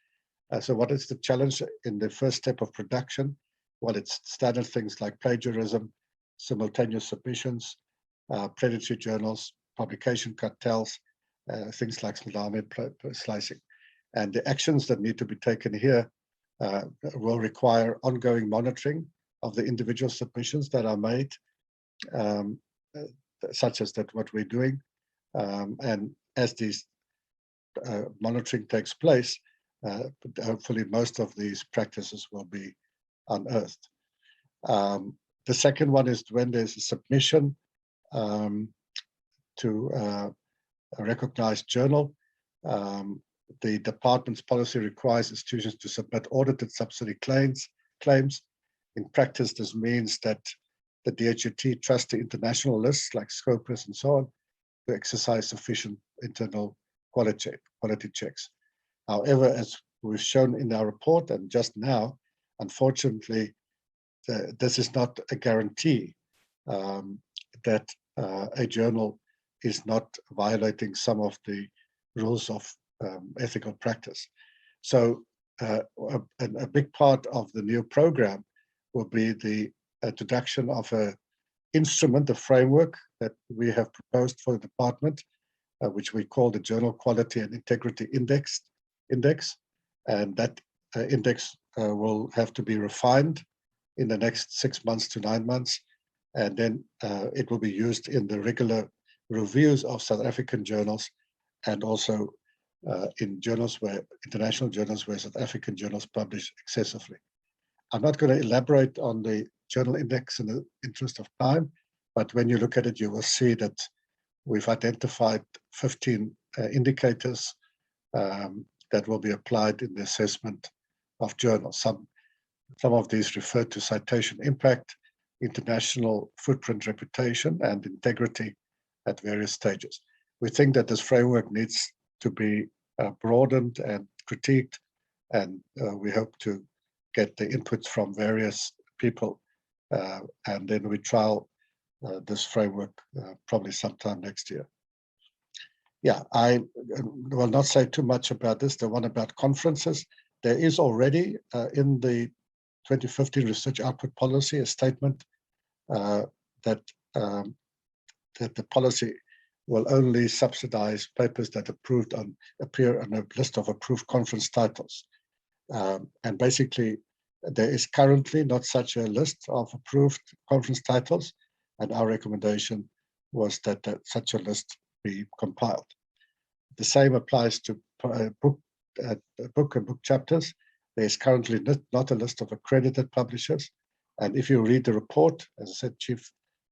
So what is the challenge in the first step of production? Well, it's standard things like plagiarism, simultaneous submissions, predatory journals, publication cartels, things like salami slicing. And the actions that need to be taken here will require ongoing monitoring of the individual submissions that are made, such as that what we're doing. And as these monitoring takes place, hopefully most of these practices will be unearthed. The second one is when there's a submission to a recognized journal, the department's policy requires institutions to submit audited subsidy claims. In practice, this means that the DHUT trusts the international lists like Scopus and so on to exercise sufficient internal quality checks. However, as we've shown in our report and just now, unfortunately, this is not a guarantee that a journal is not violating some of the rules of ethical practice. So a big part of the new program will be the introduction of an instrument, a framework that we have proposed for the department, which we call the Journal Quality and Integrity Index. And that index will have to be refined in the next 6 months to 9 months. And then it will be used in the regular reviews of South African journals and also in journals international journals where South African journals publish excessively. I'm not going to elaborate on the journal index in the interest of time, but when you look at it, you will see that we've identified 15 indicators that will be applied in the assessment of journals. Some of these refer to citation impact, international footprint, reputation, and integrity at various stages. We think that this framework needs to be broadened and critiqued, and we hope to get the inputs from various people, and then we trial this framework probably sometime next year. yeah, I will not say too much about this. The one about conferences, there is already in the 2015 Research Output Policy a statement that the policy will only subsidize papers that appear on a list of approved conference titles. And basically, there is currently not such a list of approved conference titles, and our recommendation was that such a list be compiled. The same applies to book and book chapters. There is currently not a list of accredited publishers, and if you read the report, as I said, Chief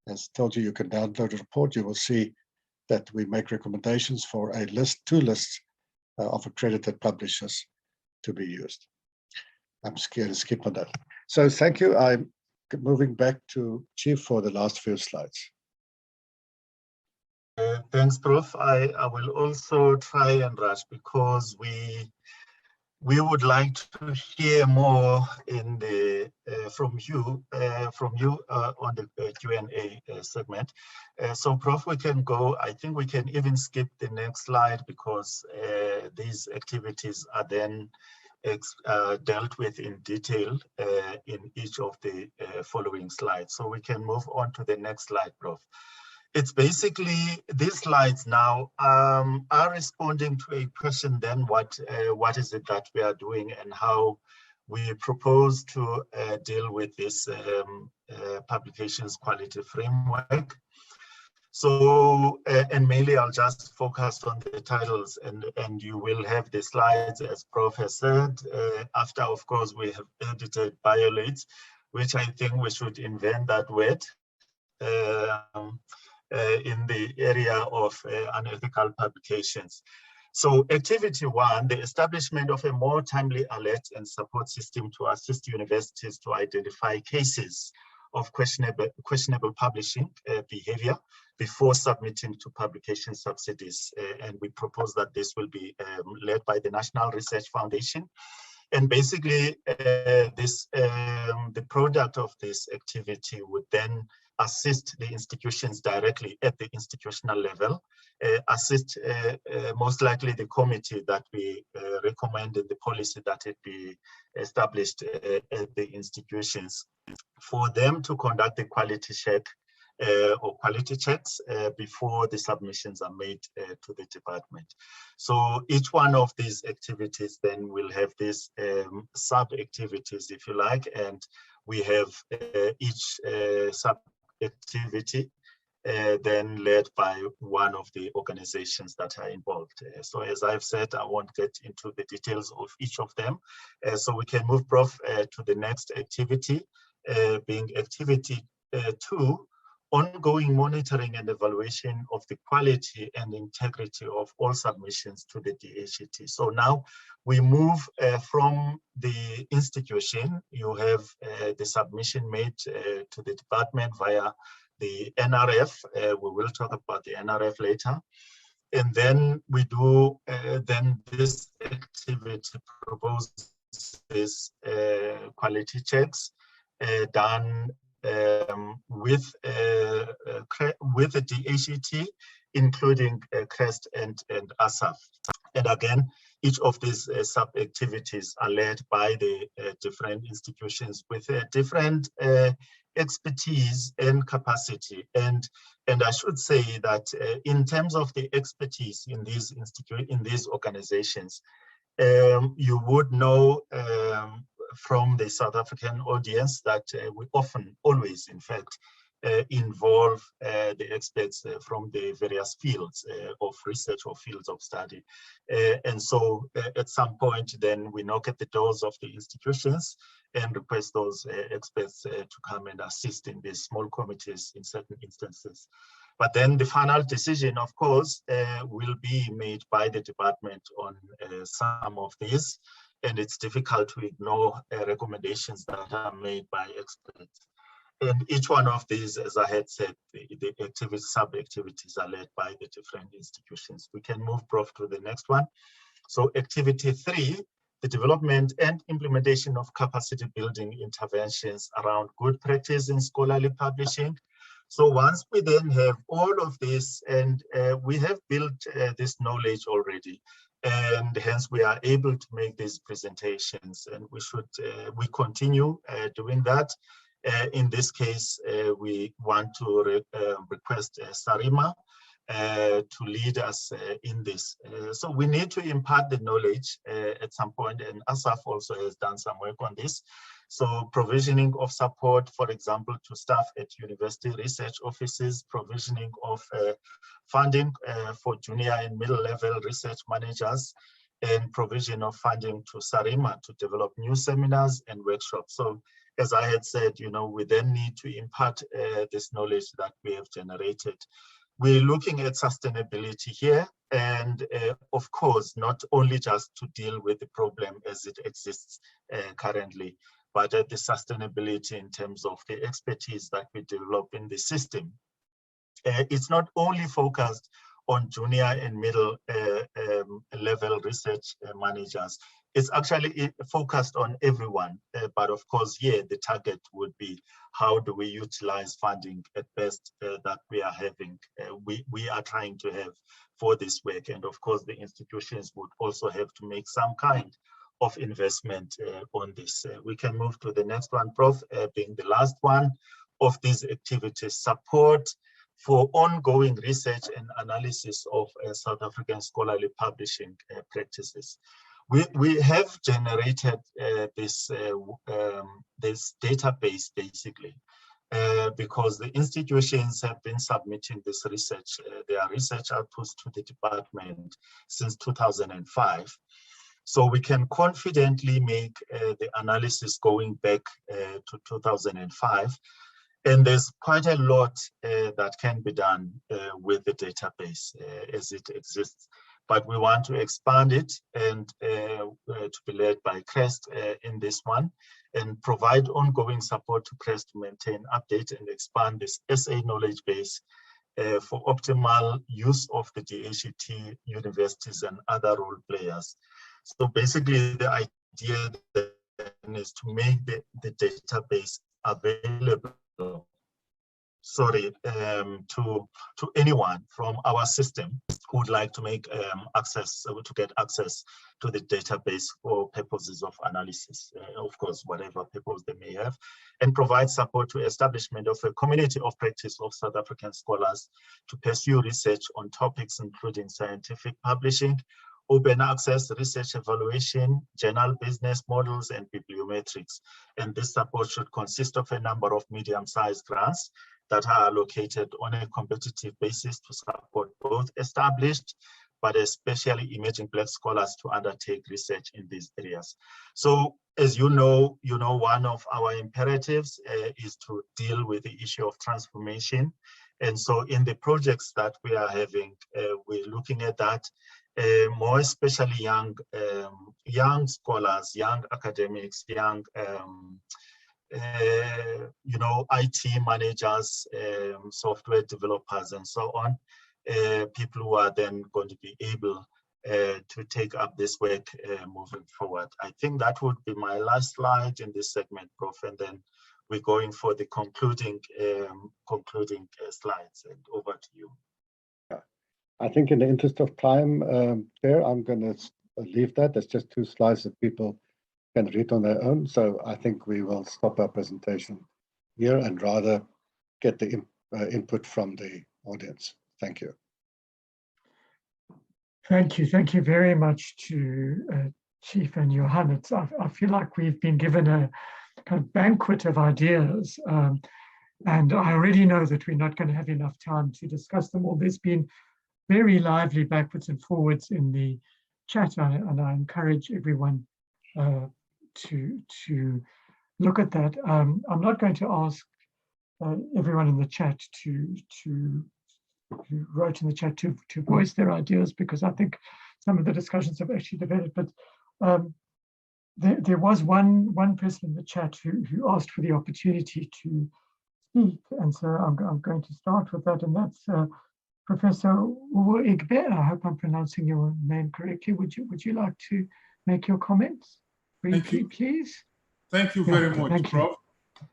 has told you, you can download the report. You will see that we make recommendations for a list, 2 lists of accredited publishers to be used. I'm scared to skip on that. So thank you. I'm moving back to Chief for the last few slides. Thanks, Prof. I will also try and rush because we would like to hear more in the from you on the Q&A segment. So, Prof, we can go. I think we can even skip the next slide because these activities are then dealt with in detail in each of the following slides. So we can move on to the next slide, Prof. It's basically, these slides now are responding to a question then, what is it that we are doing and how we propose to deal with this publications quality framework. So, and mainly I'll just focus on the titles and you will have the slides as Prof has said. After, of course, we have edited violates, which I think we should invent that word. In the area of unethical publications. So activity 1, the establishment of a more timely alert and support system to assist universities to identify cases of questionable publishing behavior before submitting to publication subsidies. And we propose that this will be led by the National Research Foundation. And basically, the product of this activity would then assist the institutions directly at the institutional level, assist most likely the committee that we recommended the policy that it be established at the institutions for them to conduct the quality check or quality checks before the submissions are made to the department. So each one of these activities then will have these sub-activities, if you like, and we have each sub-activity then led by one of the organizations that are involved. So as I've said, I won't get into the details of each of them. So we can move, Prof, to the next activity, being activity 2, ongoing monitoring and evaluation of the quality and integrity of all submissions to the DHET. So now we move from the institution. You have the submission made to the department via the NRF. We will talk about the NRF later. And then we do, then this activity proposes quality checks done with the DHET, including CREST and ASAF. And again, each of these sub-activities are led by the different institutions with different expertise and capacity. And I should say that in terms of the expertise in these organizations, you would know from the South African audience that we often, always, in fact, involve the experts from the various fields of research or fields of study. And so at some point, then we knock at the doors of the institutions and request those experts to come and assist in these small committees in certain instances. But then the final decision, of course, will be made by the department on some of these. And it's difficult to ignore recommendations that are made by experts. And each one of these, as I had said, the sub-activities are led by the different institutions. We can move, Prof, to the next one. So activity 3, the development and implementation of capacity building interventions around good practice in scholarly publishing. So once we then have all of this, and we have built this knowledge already, and hence we are able to make these presentations, and we continue doing that. In this case, we want to request Sarima to lead us in this. So we need to impart the knowledge at some point, and ASAF also has done some work on this. So provisioning of support, for example, to staff at university research offices, provisioning of funding for junior and middle level research managers, and provision of funding to Sarima to develop new seminars and workshops. So as I had said, we then need to impart this knowledge that we have generated. We're looking at sustainability here, and of course, not only just to deal with the problem as it exists currently, but at the sustainability in terms of the expertise that we develop in the system. It's not only focused on junior and middle level research managers. It's actually focused on everyone, but of course here the target would be how do we utilize funding at best that we are having, we are trying to have for this work. And of course the institutions would also have to make some kind of investment on this. We can move to the next one, Prof, being the last one of these activities, support for ongoing research and analysis of South African scholarly publishing practices. We have generated this database basically because the institutions have been submitting this research, their research outputs to the department since 2005. So we can confidently make the analysis going back to 2005. And there's quite a lot that can be done with the database as it exists. But we want to expand it and to be led by CREST in this one, and provide ongoing support to CREST to maintain, update, and expand this SA knowledge base for optimal use of the DHET universities and other role players. So basically the idea then is to make the database available to anyone from our system who would like to make get access to the database for purposes of analysis, of course, whatever purpose they may have, and provide support to establishment of a community of practice of South African scholars to pursue research on topics including scientific publishing, open access, research evaluation, journal business models, and bibliometrics. And this support should consist of a number of medium-sized grants that are allocated on a competitive basis to support both established but especially emerging Black scholars to undertake research in these areas. So as you know, one of our imperatives is to deal with the issue of transformation. And so in the projects that we are having, we're looking at that, more especially young scholars, young academics, young IT managers, software developers, and so on, people who are then going to be able to take up this work moving forward. I think that would be my last slide in this segment, Prof, and then we're going for the concluding slides, and over to you. I think in the interest of time, Chair, I'm going to leave that. There's just 2 slides that people can read on their own. So I think we will stop our presentation here and rather get the input from the audience. Thank you. Thank you. Thank you very much to Chief and Johann. I feel like we've been given a kind of banquet of ideas. And I already know that we're not going to have enough time to discuss them all. There's been very lively backwards and forwards in the chat, and I encourage everyone to look at that. I'm not going to ask everyone in the chat who wrote in the chat to voice their ideas, because I think some of the discussions have actually developed. But there was one person in the chat who asked for the opportunity to speak, and so I'm going to start with that, and that's Professor Uwe Igbe. I hope I'm pronouncing your name correctly. Would you like to make your comments briefly, please? Thank you very much, Prof.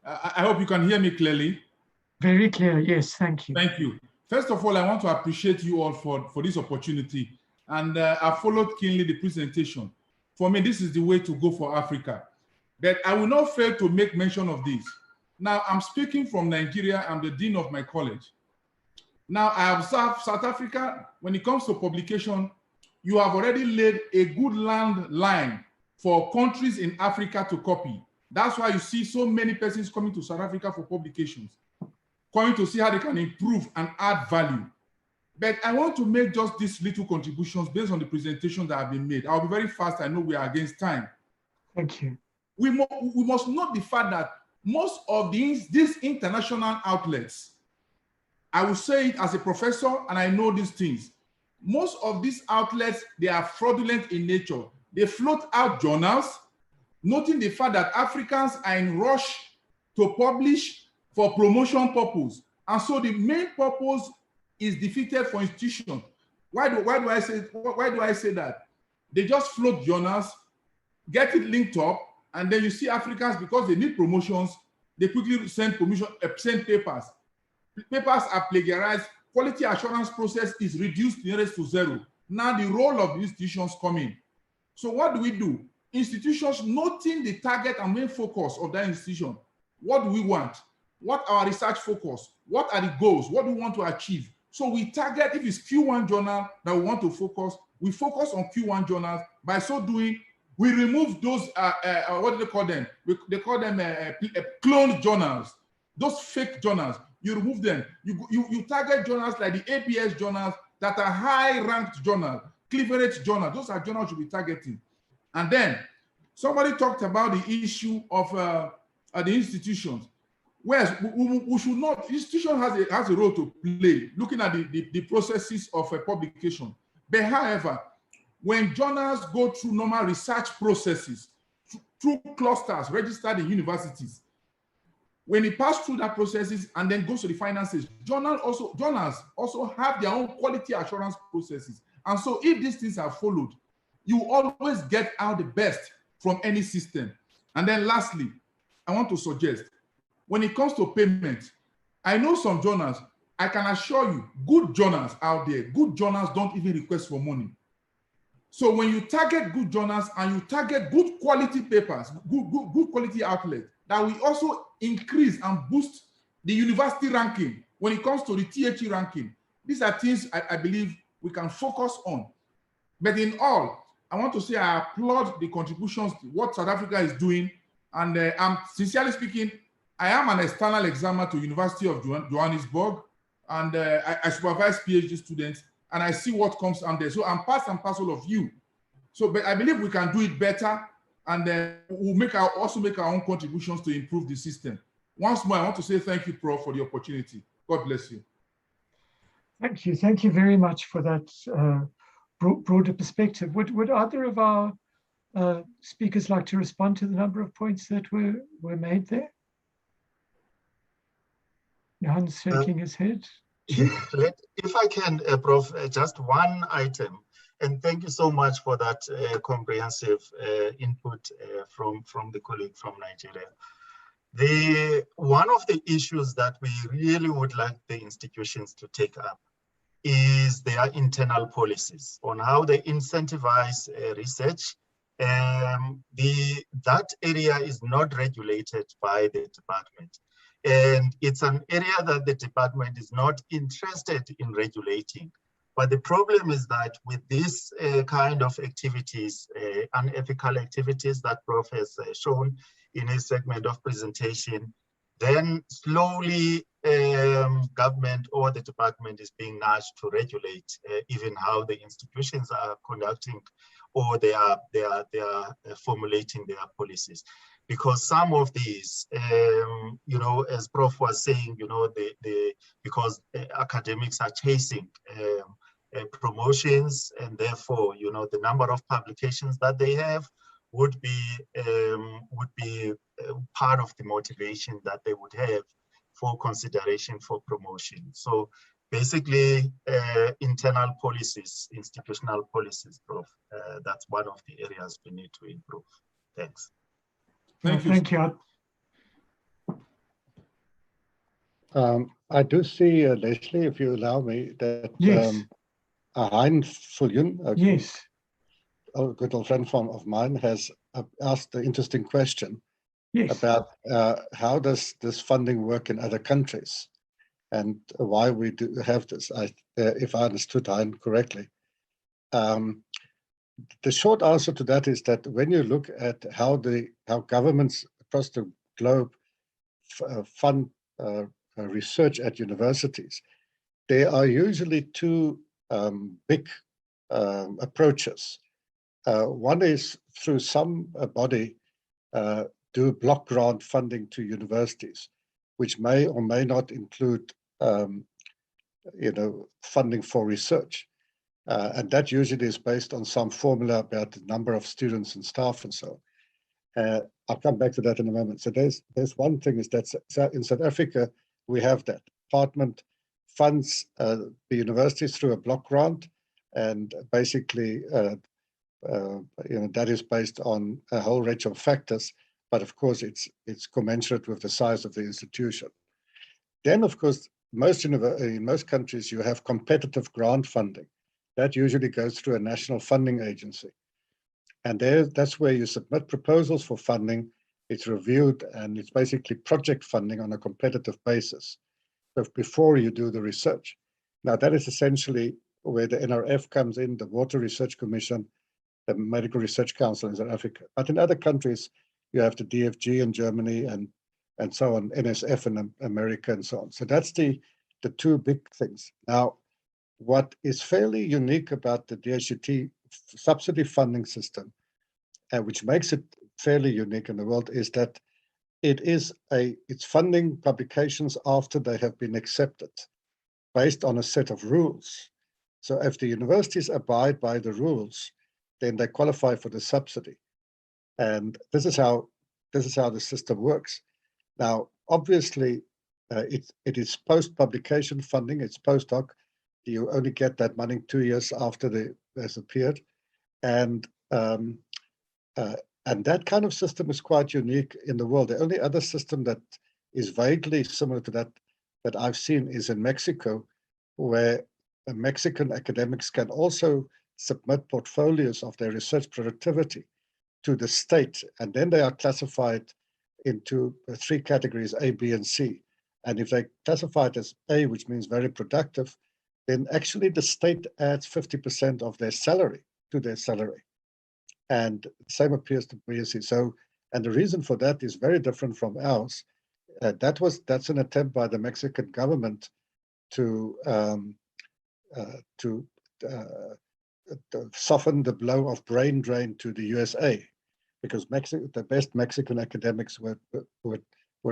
I hope you can hear me clearly. Very clear, yes, thank you. Thank you. First of all, I want to appreciate you all for this opportunity. And I followed keenly the presentation. For me, this is the way to go for Africa. But I will not fail to make mention of this. Now, I'm speaking from Nigeria. I'm the dean of my college. Now, I observe South Africa, when it comes to publication, you have already laid a good landline for countries in Africa to copy. That's why you see so many persons coming to South Africa for publications, coming to see how they can improve and add value. But I want to make just these little contributions based on the presentation that have been made. I'll be very fast. I know we are against time. Thank you. We must note the fact that most of these international outlets, I will say it as a professor, and I know these things. Most of these outlets, they are fraudulent in nature. They float out journals, noting the fact that Africans are in rush to publish for promotion purpose. And so the main purpose is defeated for institutions. Why do I say that? They just float journals, get it linked up, and then you see Africans, because they need promotions, they quickly send papers. Papers are plagiarized. Quality assurance process is reduced nearest to zero. Now the role of the institutions come in. So what do? Institutions noting the target and main focus of that institution. What do we want? What our research focus? What are the goals? What do we want to achieve? So we target, if it's Q1 journal that we want to focus, we focus on Q1 journals. By so doing, we remove those, what do they call them? They call them cloned journals, those fake journals. You remove them. You target journals like the APS journals that are high-ranked journals, cleavage journals. Those are journals you'll be targeting. And then somebody talked about the issue of the institutions. Whereas we should not, institution has a role to play, looking at the processes of a publication. But however, when journals go through normal research processes, through clusters registered in universities, when it passes through that processes and then goes to the finances, journals also have their own quality assurance processes. And so if these things are followed, you always get out the best from any system. And then lastly, I want to suggest, when it comes to payment, I know some journals, I can assure you, good journals out there, good journals don't even request for money. So when you target good journals and you target good quality papers, good quality outlets, that will also increase and boost the university ranking when it comes to the THE ranking. These are things I believe we can focus on. But in all, I want to say I applaud the contributions to what South Africa is doing. And I'm sincerely speaking, I am an external examiner to University of Johannesburg, and I supervise PhD students, and I see what comes on there. So I'm part and parcel of you. So, but I believe we can do it better, and we'll also make our own contributions to improve the system. Once more, I want to say thank you, Prof, for the opportunity. God bless you. Thank you. Thank you very much for that broader perspective. Would either of our speakers like to respond to the number of points that were made there? Johan's shaking his head. If I can, Prof, just one item. And thank you so much for that comprehensive input from the colleague from Nigeria. One of the issues that we really would like the institutions to take up is their internal policies on how they incentivize research. That area is not regulated by the department. And it's an area that the department is not interested in regulating. But the problem is that with this kind of activities, unethical activities that Prof has shown in his segment of presentation, then slowly government or the department is being nudged to regulate even how the institutions are conducting or they are formulating their policies. Because some of these, as Prof was saying, because academics are chasing promotions, and therefore, the number of publications that they have would be part of the motivation that they would have for consideration for promotion. So basically, internal policies, institutional policies, Prof. That's one of the areas we need to improve. Thanks. Thank you. I do see, Leslie, if you allow me, that Yes. Hein Fuljoen, Yes. a good old friend of mine, has asked an interesting question Yes. about how does this funding work in other countries and why we do have this, if I understood Hein correctly. The short answer to that is that when you look at how governments across the globe fund research at universities, there are usually two big approaches. One is through some body do block grant funding to universities, which may or may not include funding for research. And that usually is based on some formula about the number of students and staff and so on. I'll come back to that in a moment. So there's one thing is that in South Africa, we have that. Department funds the universities through a block grant, and basically, that is based on a whole range of factors, but of course it's commensurate with the size of the institution. Then, of course, in most countries, you have competitive grant funding. That usually goes through a national funding agency. And that's where you submit proposals for funding, it's reviewed, and it's basically project funding on a competitive basis before you do the research. Now, that is essentially where the NRF comes in, the Water Research Commission, the Medical Research Council in South Africa. But in other countries, you have the DFG in Germany and so on, NSF in America and so on. So that's the two big things. Now, what is fairly unique about the DHET subsidy funding system, which makes it fairly unique in the world, is that it's funding publications after they have been accepted based on a set of rules. So if the universities abide by the rules, then they qualify for the subsidy. And this is how the system works. Now, obviously, it is post-publication funding, it's postdoc. You only get that money 2 years after there's appeared. And that kind of system is quite unique in the world. The only other system that is vaguely similar to that I've seen is in Mexico, where Mexican academics can also submit portfolios of their research productivity to the state, and then they are classified into 3 categories, A, B, and C. And if they classified as A, which means very productive, then actually the state adds 50% of their salary to their salary. And the same appears to be C. So, and the reason for that is very different from ours. That's an attempt by the Mexican government to soften the blow of brain drain to the USA, because the best Mexican academics were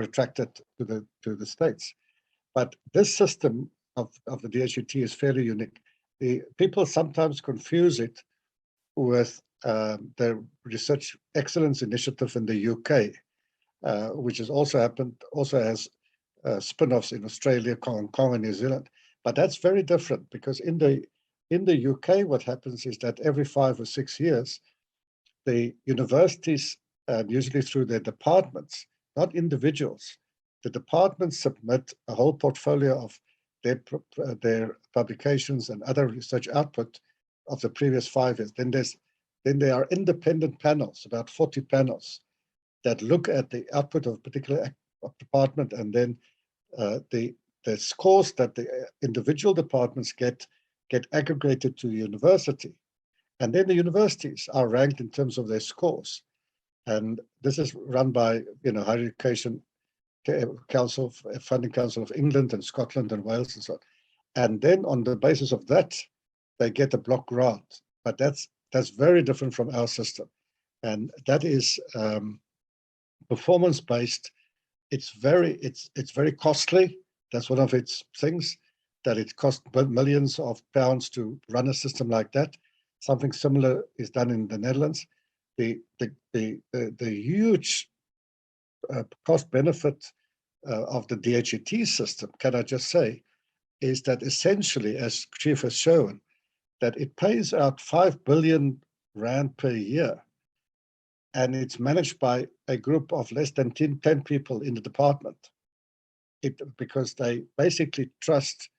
attracted to the States. But this system of the DHET is fairly unique. The people sometimes confuse it with the Research Excellence Initiative in the UK, which has also has spin-offs in Australia, Hong Kong, and New Zealand. But that's very different, because in the UK, what happens is that every 5 or 6 years, the universities, usually through their departments, not individuals, the departments submit a whole portfolio of their publications and other research output of the previous 5 years. Then there are independent panels, about 40 panels, that look at the output of a particular department, and then the scores that the individual departments get aggregated to the university. And then the universities are ranked in terms of their scores. And this is run by, Higher Education Council, Funding Council of England and Scotland and Wales and so on. And then on the basis of that, they get a block grant. But that's very different from our system. And that is performance-based. It's very costly. That's one of its things, that it costs millions of pounds to run a system like that. Something similar is done in the Netherlands. The huge cost benefit of the DHET system, can I just say, is that essentially, as Chief has shown, that it pays out 5 billion rand per year, and it's managed by a group of less than 10 people in the department. because they basically trust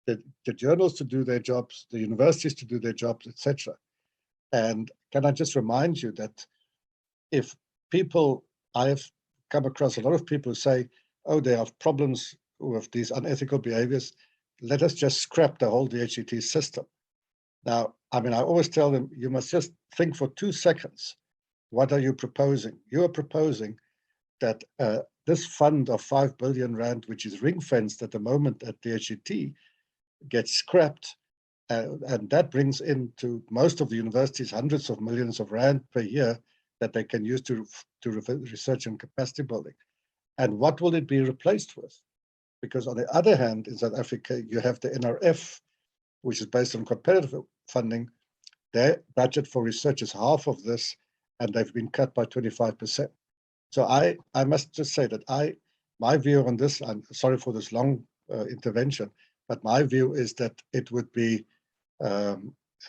the journals to do their jobs, the universities to do their jobs, etc. And can I just remind you that if people, I have come across a lot of people who say, oh, they have problems with these unethical behaviors, let us just scrap the whole DHET system. Now, I mean, I always tell them, you must just think for 2 seconds. What are you proposing? You are proposing that this fund of 5 billion rand, which is ring-fenced at the moment at DHET, gets scrapped, and that brings into most of the universities hundreds of millions of rand per year that they can use to research and capacity building. And what will it be replaced with? Because on the other hand, in South Africa, you have the NRF, which is based on competitive funding. Their budget for research is half of this, and they've been cut by 25%. So I must just say that my view on this, I'm sorry for this long intervention, but my view is that it would be a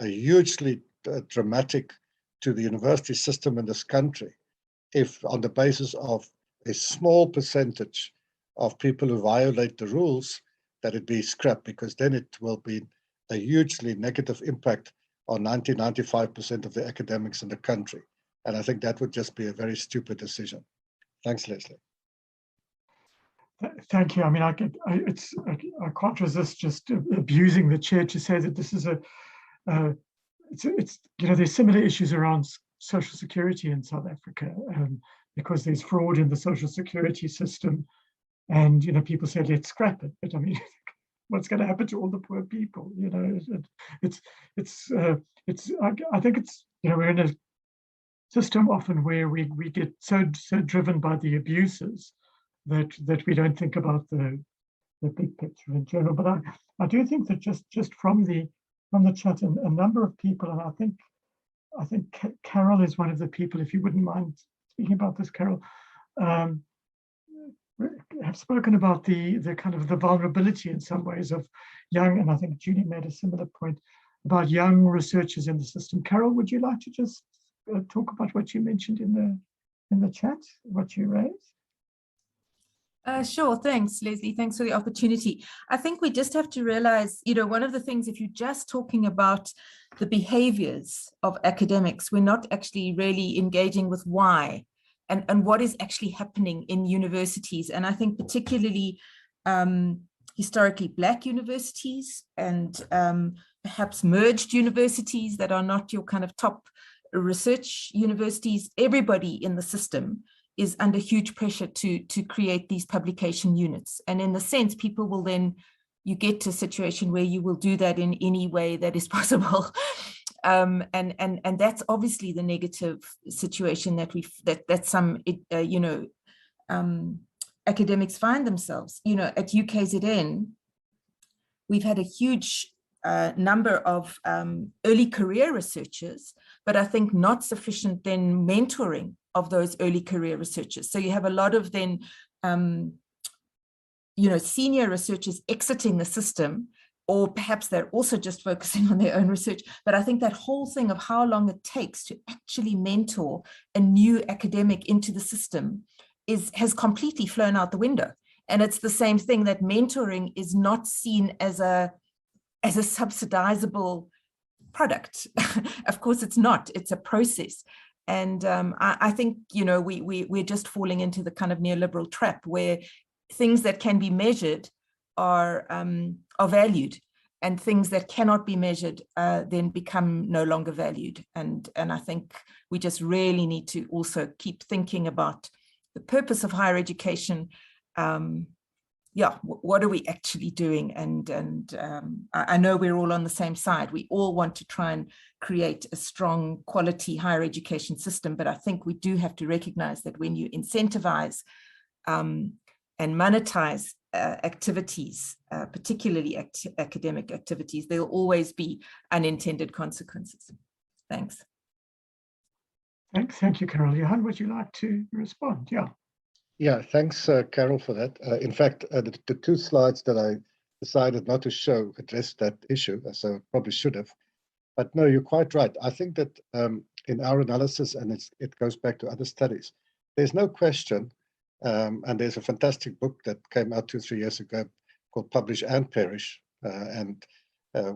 hugely dramatic to the university system in this country if, on the basis of a small percentage of people who violate the rules, that it be scrapped, because then it will be a hugely negative impact on 95% of the academics in the country. And I think that would just be a very stupid decision. Thanks, Leslie. Thank you. I mean, I can't resist just abusing the chair to say that this is it's you know, there's similar issues around social security in South Africa, because there's fraud in the social security system, and you know, people say let's scrap it. But I mean, what's going to happen to all the poor people? You know, I think it's, you know, we're in a system often where we get so driven by the abuses that we don't think about the big picture in general. But I do think that just from the chat, and a number of people, and I think Carol is one of the people, if you wouldn't mind speaking about this, Carol, have spoken about the kind of the vulnerability in some ways of young, and I think Julie made a similar point about young researchers in the system. Carol, would you like to just talk about what you mentioned in the chat, what you raised? Sure. Thanks, Leslie. Thanks for the opportunity. I think we just have to realize, you know, one of the things, if you're just talking about the behaviors of academics, we're not actually really engaging with why and what is actually happening in universities. And I think particularly historically Black universities and perhaps merged universities that are not your kind of top research universities, everybody in the system is under huge pressure to create these publication units. And in the sense, people will then, you get to a situation where you will do that in any way that is possible. And that's obviously the negative situation that some, you know, academics find themselves. You know, at UKZN, we've had a huge number of early career researchers, but I think not sufficient then mentoring of those early career researchers. So you have a lot of then, you know, senior researchers exiting the system, or perhaps they're also just focusing on their own research. But I think that whole thing of how long it takes to actually mentor a new academic into the system has completely flown out the window. And it's the same thing, that mentoring is not seen as a subsidizable product. Of course it's not, it's a process. And I think, you know, we're just falling into the kind of neoliberal trap where things that can be measured are valued, and things that cannot be measured then become no longer valued. And I think we just really need to also keep thinking about the purpose of higher education. What are we actually doing? And I know we're all on the same side. We all want to try and create a strong quality higher education system, but I think we do have to recognize that when you incentivize and monetize activities, particularly academic activities, there'll always be unintended consequences. Thanks. Thank you, Carol. Johann, would you like to respond? Yeah, thanks, Carol, for that. In fact, the 2 slides that I decided not to show address that issue, so I probably should have. But no, you're quite right. I think that in our analysis, and it goes back to other studies, there's no question And there's a fantastic book that came out 2 or 3 years ago called Publish and Perish,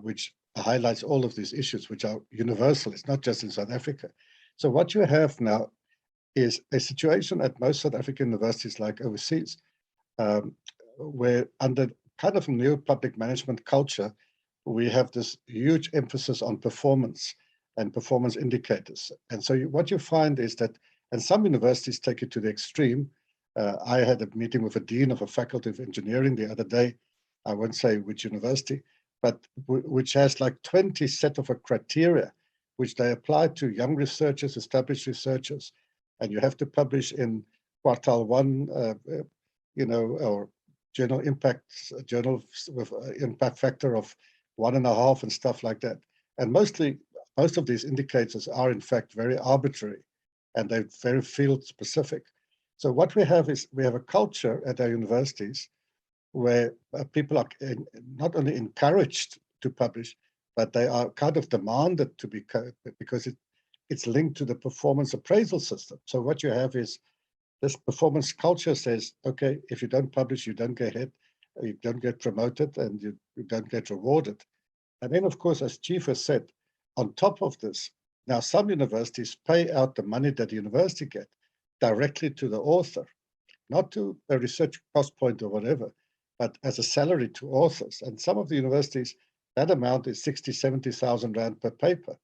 which highlights all of these issues, which are universal. It's not just in South Africa. So what you have now is a situation at most South African universities like overseas, where under kind of a new public management culture, we have this huge emphasis on performance and performance indicators. And so what you find is that, and some universities take it to the extreme. I had a meeting with a dean of a faculty of engineering the other day. I won't say which university, but which has like 20 set of a criteria, which they apply to young researchers, established researchers. And you have to publish in quartile 1, or journal impacts, journal with impact factor of 1.5 and stuff like that. And most of these indicators are in fact very arbitrary, and they're very field specific. So what we have is we have a culture at our universities where people are not only encouraged to publish, but they are kind of demanded to be, because it's linked to the performance appraisal system. So what you have is this performance culture says, okay, if you don't publish, you don't get ahead, you don't get promoted, and you don't get rewarded. And then, of course, as Chief has said, on top of this, now some universities pay out the money that the university get directly to the author, not to a research cost point or whatever, but as a salary to authors. And some of the universities, that amount is 60, 70,000 Rand per paper.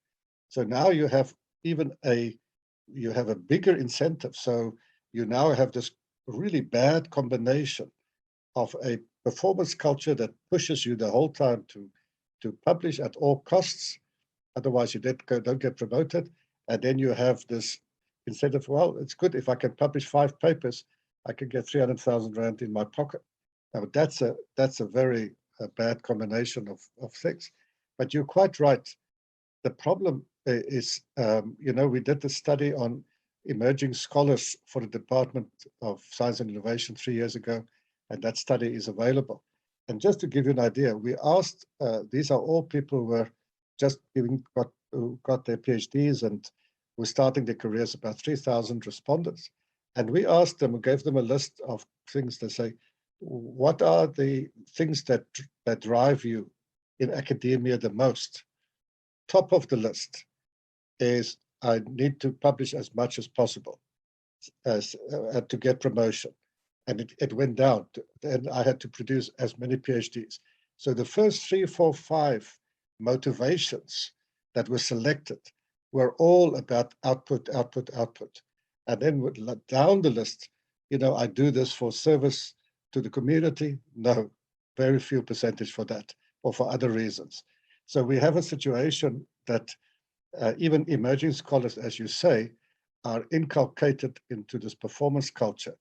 So now you have you have a bigger incentive. So you now have this really bad combination of a performance culture that pushes you the whole time to publish at all costs. Otherwise, you don't get promoted. And then you have this incentive, well, it's good if I can publish 5 papers, I can get 300,000 Rand in my pocket. Now, that's a very bad combination of things. But you're quite right. The problem is, we did the study on emerging scholars for the Department of Science and Innovation 3 years ago, and that study is available. And just to give you an idea, we asked, these are all people who were just got their PhDs and were starting their careers, about 3,000 respondents. And we asked them, we gave them a list of things to say, what are the things that drive you in academia the most? Top of the list is I need to publish as much as possible as to get promotion. And it went down, and I had to produce as many PhDs. So the first 3, 4, 5 motivations that were selected were all about output, output, output. And then down the list, I do this for service to the community. No, very few percentage for that, or for other reasons. So we have a situation that even emerging scholars, as you say, are inculcated into this performance culture.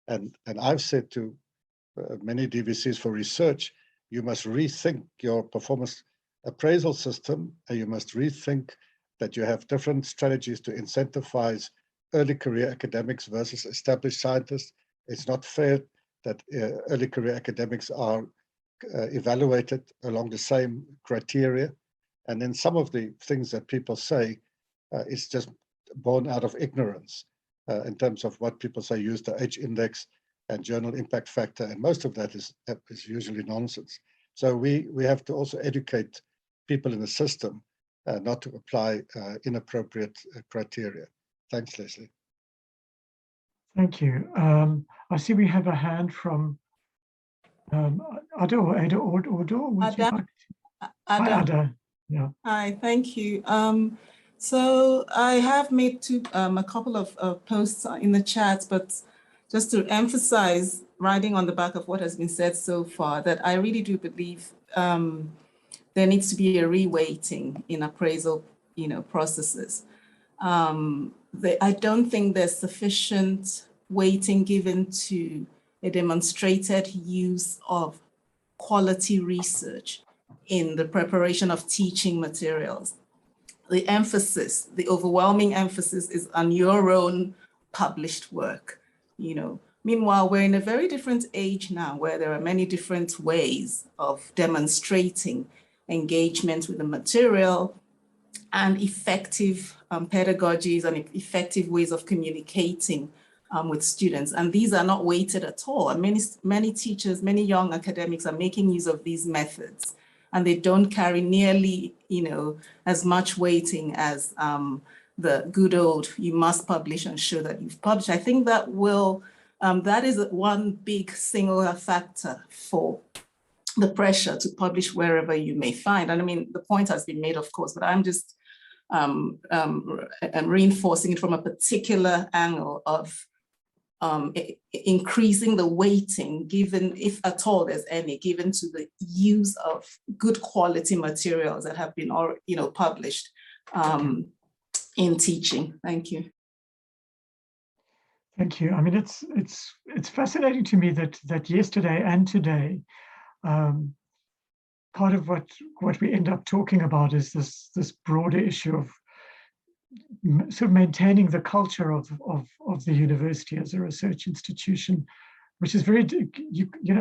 And I've said to many DVCs for research, you must rethink your performance appraisal system, and you must rethink that you have different strategies to incentivize early career academics versus established scientists. It's not fair that early career academics are evaluated along the same criteria. And then some of the things that people say is just born out of ignorance in terms of what people say, use the H index and journal impact factor. And most of that is usually nonsense. So we have to also educate people in the system not to apply inappropriate criteria. Thanks, Leslie. Thank you. I see we have a hand from Ada or Ada or Ada. Hi, Ada. Yeah. Hi, thank you. So I have made a couple of posts in the chat, but just to emphasize, riding on the back of what has been said so far, that I really do believe there needs to be a reweighting in appraisal, processes. I don't think there's sufficient weighting given to a demonstrated use of quality research in the preparation of teaching materials. The emphasis, the overwhelming emphasis is on your own published work, Meanwhile, we're in a very different age now where there are many different ways of demonstrating engagement with the material and effective pedagogies and effective ways of communicating with students, and these are not weighted at all. And many teachers, many young academics are making use of these methods, and they don't carry nearly, as much weighting as the good old, you must publish and show that you've published. I think that will, that is one big singular factor for the pressure to publish wherever you may find. And I mean, the point has been made, of course, but I'm just reinforcing it from a particular angle of increasing the weighting given, if at all there's any, given to the use of good quality materials that have been, published in teaching. Thank you. Thank you. I mean, it's fascinating to me that yesterday and today, part of what we end up talking about is this broader issue of sort of maintaining the culture of the university as a research institution, which is very,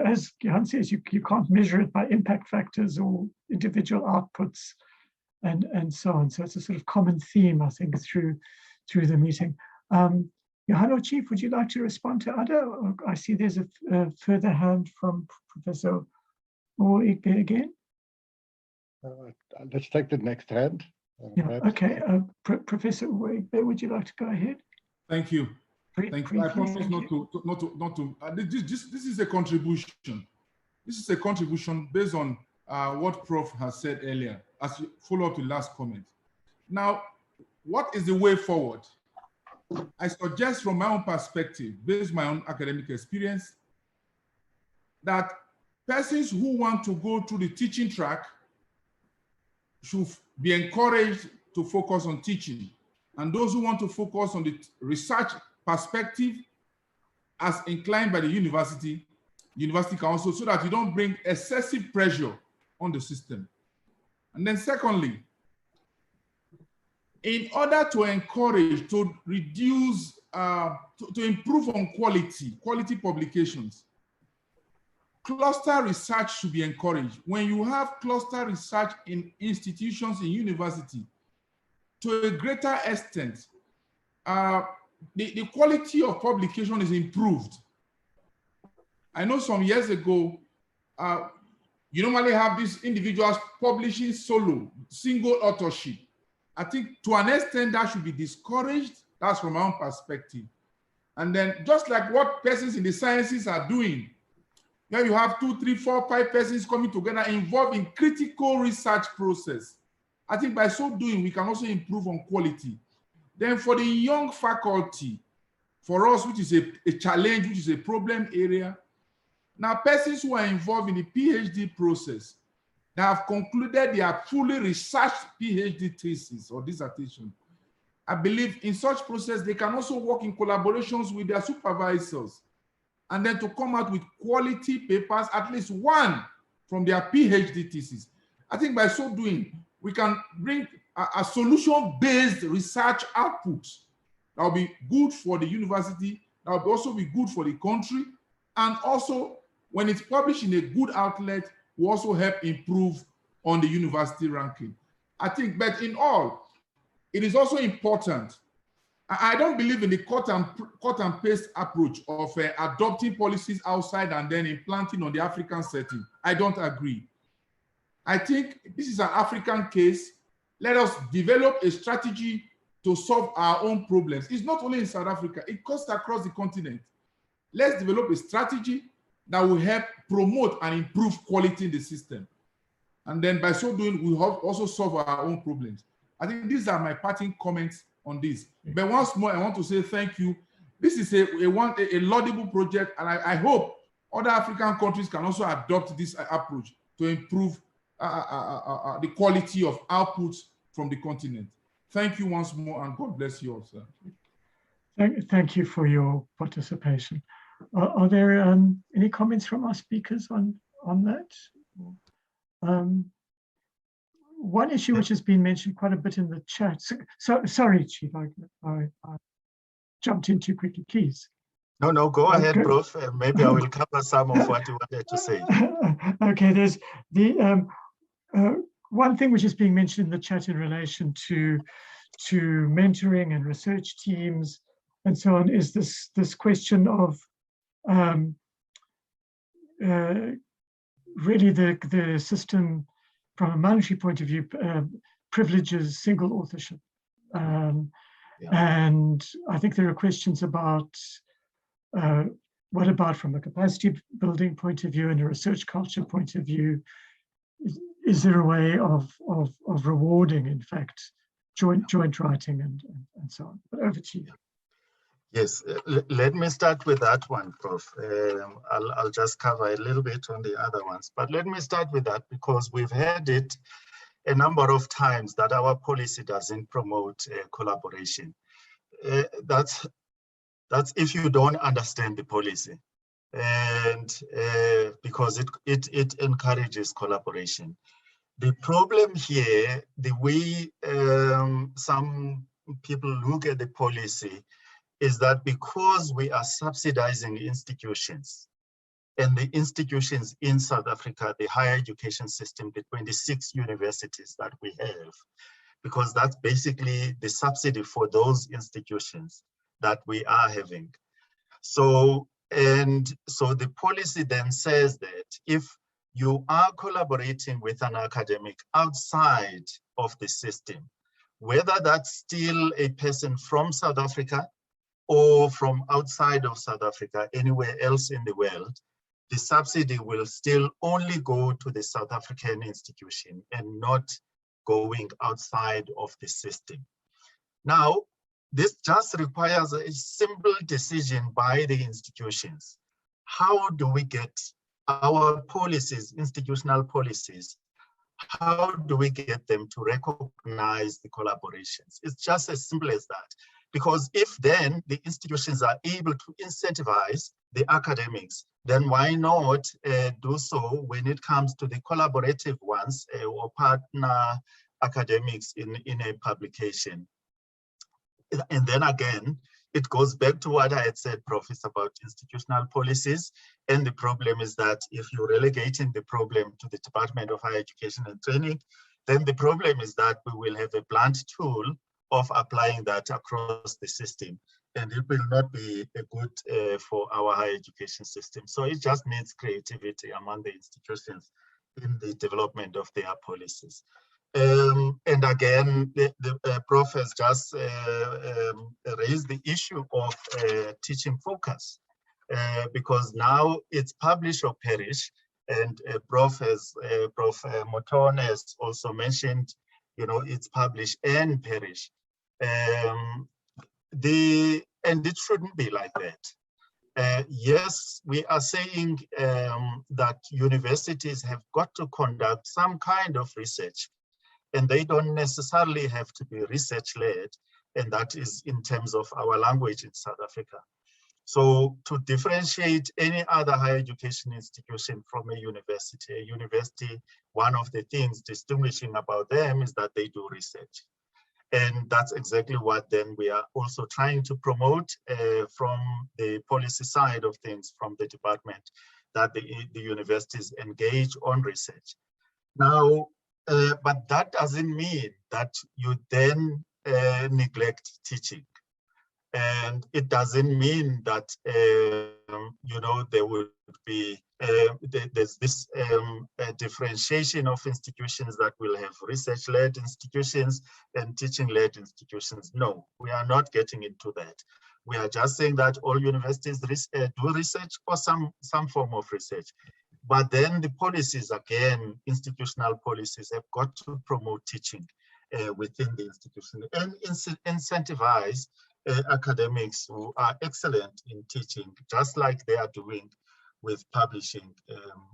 as Johann says, you can't measure it by impact factors or individual outputs and so on. So it's a sort of common theme, I think, through the meeting. Johann or Chief, would you like to respond to Ada? I see there's a further hand from Professor Igbe again. Let's take the next hand. Yeah, okay. Professor Igbe, would you like to go ahead? Thank you. Thank you. I promise not to. This is a contribution. This is a contribution based on what Prof has said earlier, as you follow up to last comment. Now, what is the way forward? I suggest from my own perspective, based on my own academic experience, that persons who want to go through the teaching track should be encouraged to focus on teaching. And those who want to focus on the research perspective, as inclined by the university council, so that you don't bring excessive pressure on the system. And then secondly, in order to encourage, to reduce, to improve on quality publications, cluster research should be encouraged. When you have cluster research in institutions, in university, to a greater extent, the quality of publication is improved. I know some years ago, you normally have these individuals publishing solo, single authorship. I think to an extent that should be discouraged. That's from my own perspective. And then just like what persons in the sciences are doing, where you have 2, 3, 4, 5 persons coming together involved in critical research process. I think by so doing, we can also improve on quality. Then for the young faculty, for us, which is a challenge, which is a problem area, now persons who are involved in the PhD process, they have concluded their fully researched PhD thesis or dissertation. I believe in such process, they can also work in collaborations with their supervisors and then to come out with quality papers, at least one from their PhD thesis. I think by so doing, we can bring a solution-based research output that will be good for the university, that will also be good for the country, and also when it's published in a good outlet, will also help improve on the university ranking. I think, but in all, it is also important. I don't believe in the cut and paste approach of adopting policies outside and then implanting on the African setting. I don't agree. I think this is an African case. Let us develop a strategy to solve our own problems. It's not only in South Africa, it cuts across the continent. Let's develop a strategy that will help promote and improve quality in the system. And then by so doing, we will also solve our own problems. I think these are my parting comments on this. But once more, I want to say thank you. This is a laudable project, and I hope other African countries can also adopt this approach to improve the quality of outputs from the continent. Thank you once more, and God bless you all, sir. Thank you for your participation. Are there any comments from our speakers on that? One issue which has been mentioned quite a bit in the chat. So sorry, Chief, I jumped in too quickly, please. No, go ahead, Prof. Maybe I will cover some of what you wanted to say. Okay, there's the one thing which is being mentioned in the chat in relation to mentoring and research teams and so on, is this question of really the system from a monetary point of view privileges single authorship. And I think there are questions about what about from a capacity building point of view and a research culture point of view? Is there a way of rewarding, in fact, joint writing and so on? But over to you. Yes, let me start with that one, Prof. I'll just cover a little bit on the other ones, but let me start with that because we've had it a number of times that our policy doesn't promote collaboration. That's if you don't understand the policy, and because it encourages collaboration. The problem here, the way some people look at the policy, is that because we are subsidizing institutions, and the institutions in South Africa, the higher education system, the 26 universities that we have, because that's basically the subsidy for those institutions that we are having. So the policy then says that if you are collaborating with an academic outside of the system, whether that's still a person from South Africa or from outside of South Africa, anywhere else in the world, the subsidy will still only go to the South African institution and not going outside of the system. Now, this just requires a simple decision by the institutions. How do we get our policies, institutional policies, how do we get them to recognize the collaborations? It's just as simple as that. Because if then the institutions are able to incentivize the academics, then why not do so when it comes to the collaborative ones or partner academics in a publication? And then again, it goes back to what I had said, Prof, about institutional policies. And the problem is that if you're relegating the problem to the Department of Higher Education and Training, then the problem is that we will have a blunt tool of applying that across the system. And it will not be good for our higher education system. So it just needs creativity among the institutions in the development of their policies. And again, the Prof has just raised the issue of teaching focus, because now it's publish or perish. And Prof Mouton has also mentioned, it's publish and perish. And it shouldn't be like that. Yes, we are saying that universities have got to conduct some kind of research, and they don't necessarily have to be research-led, and that is in terms of our language in South Africa. So to differentiate any other higher education institution from a university, one of the things distinguishing about them is that they do research. And that's exactly what then we are also trying to promote from the policy side of things, from the department, that the universities engage on research. Now, but that doesn't mean that you then neglect teaching. And it doesn't mean that, there would be, there's this differentiation of institutions that will have research-led institutions and teaching-led institutions. No, we are not getting into that. We are just saying that all universities do research or some form of research. But then the policies, again, institutional policies, have got to promote teaching within the institution and incentivize academics who are excellent in teaching, just like they are doing with publishing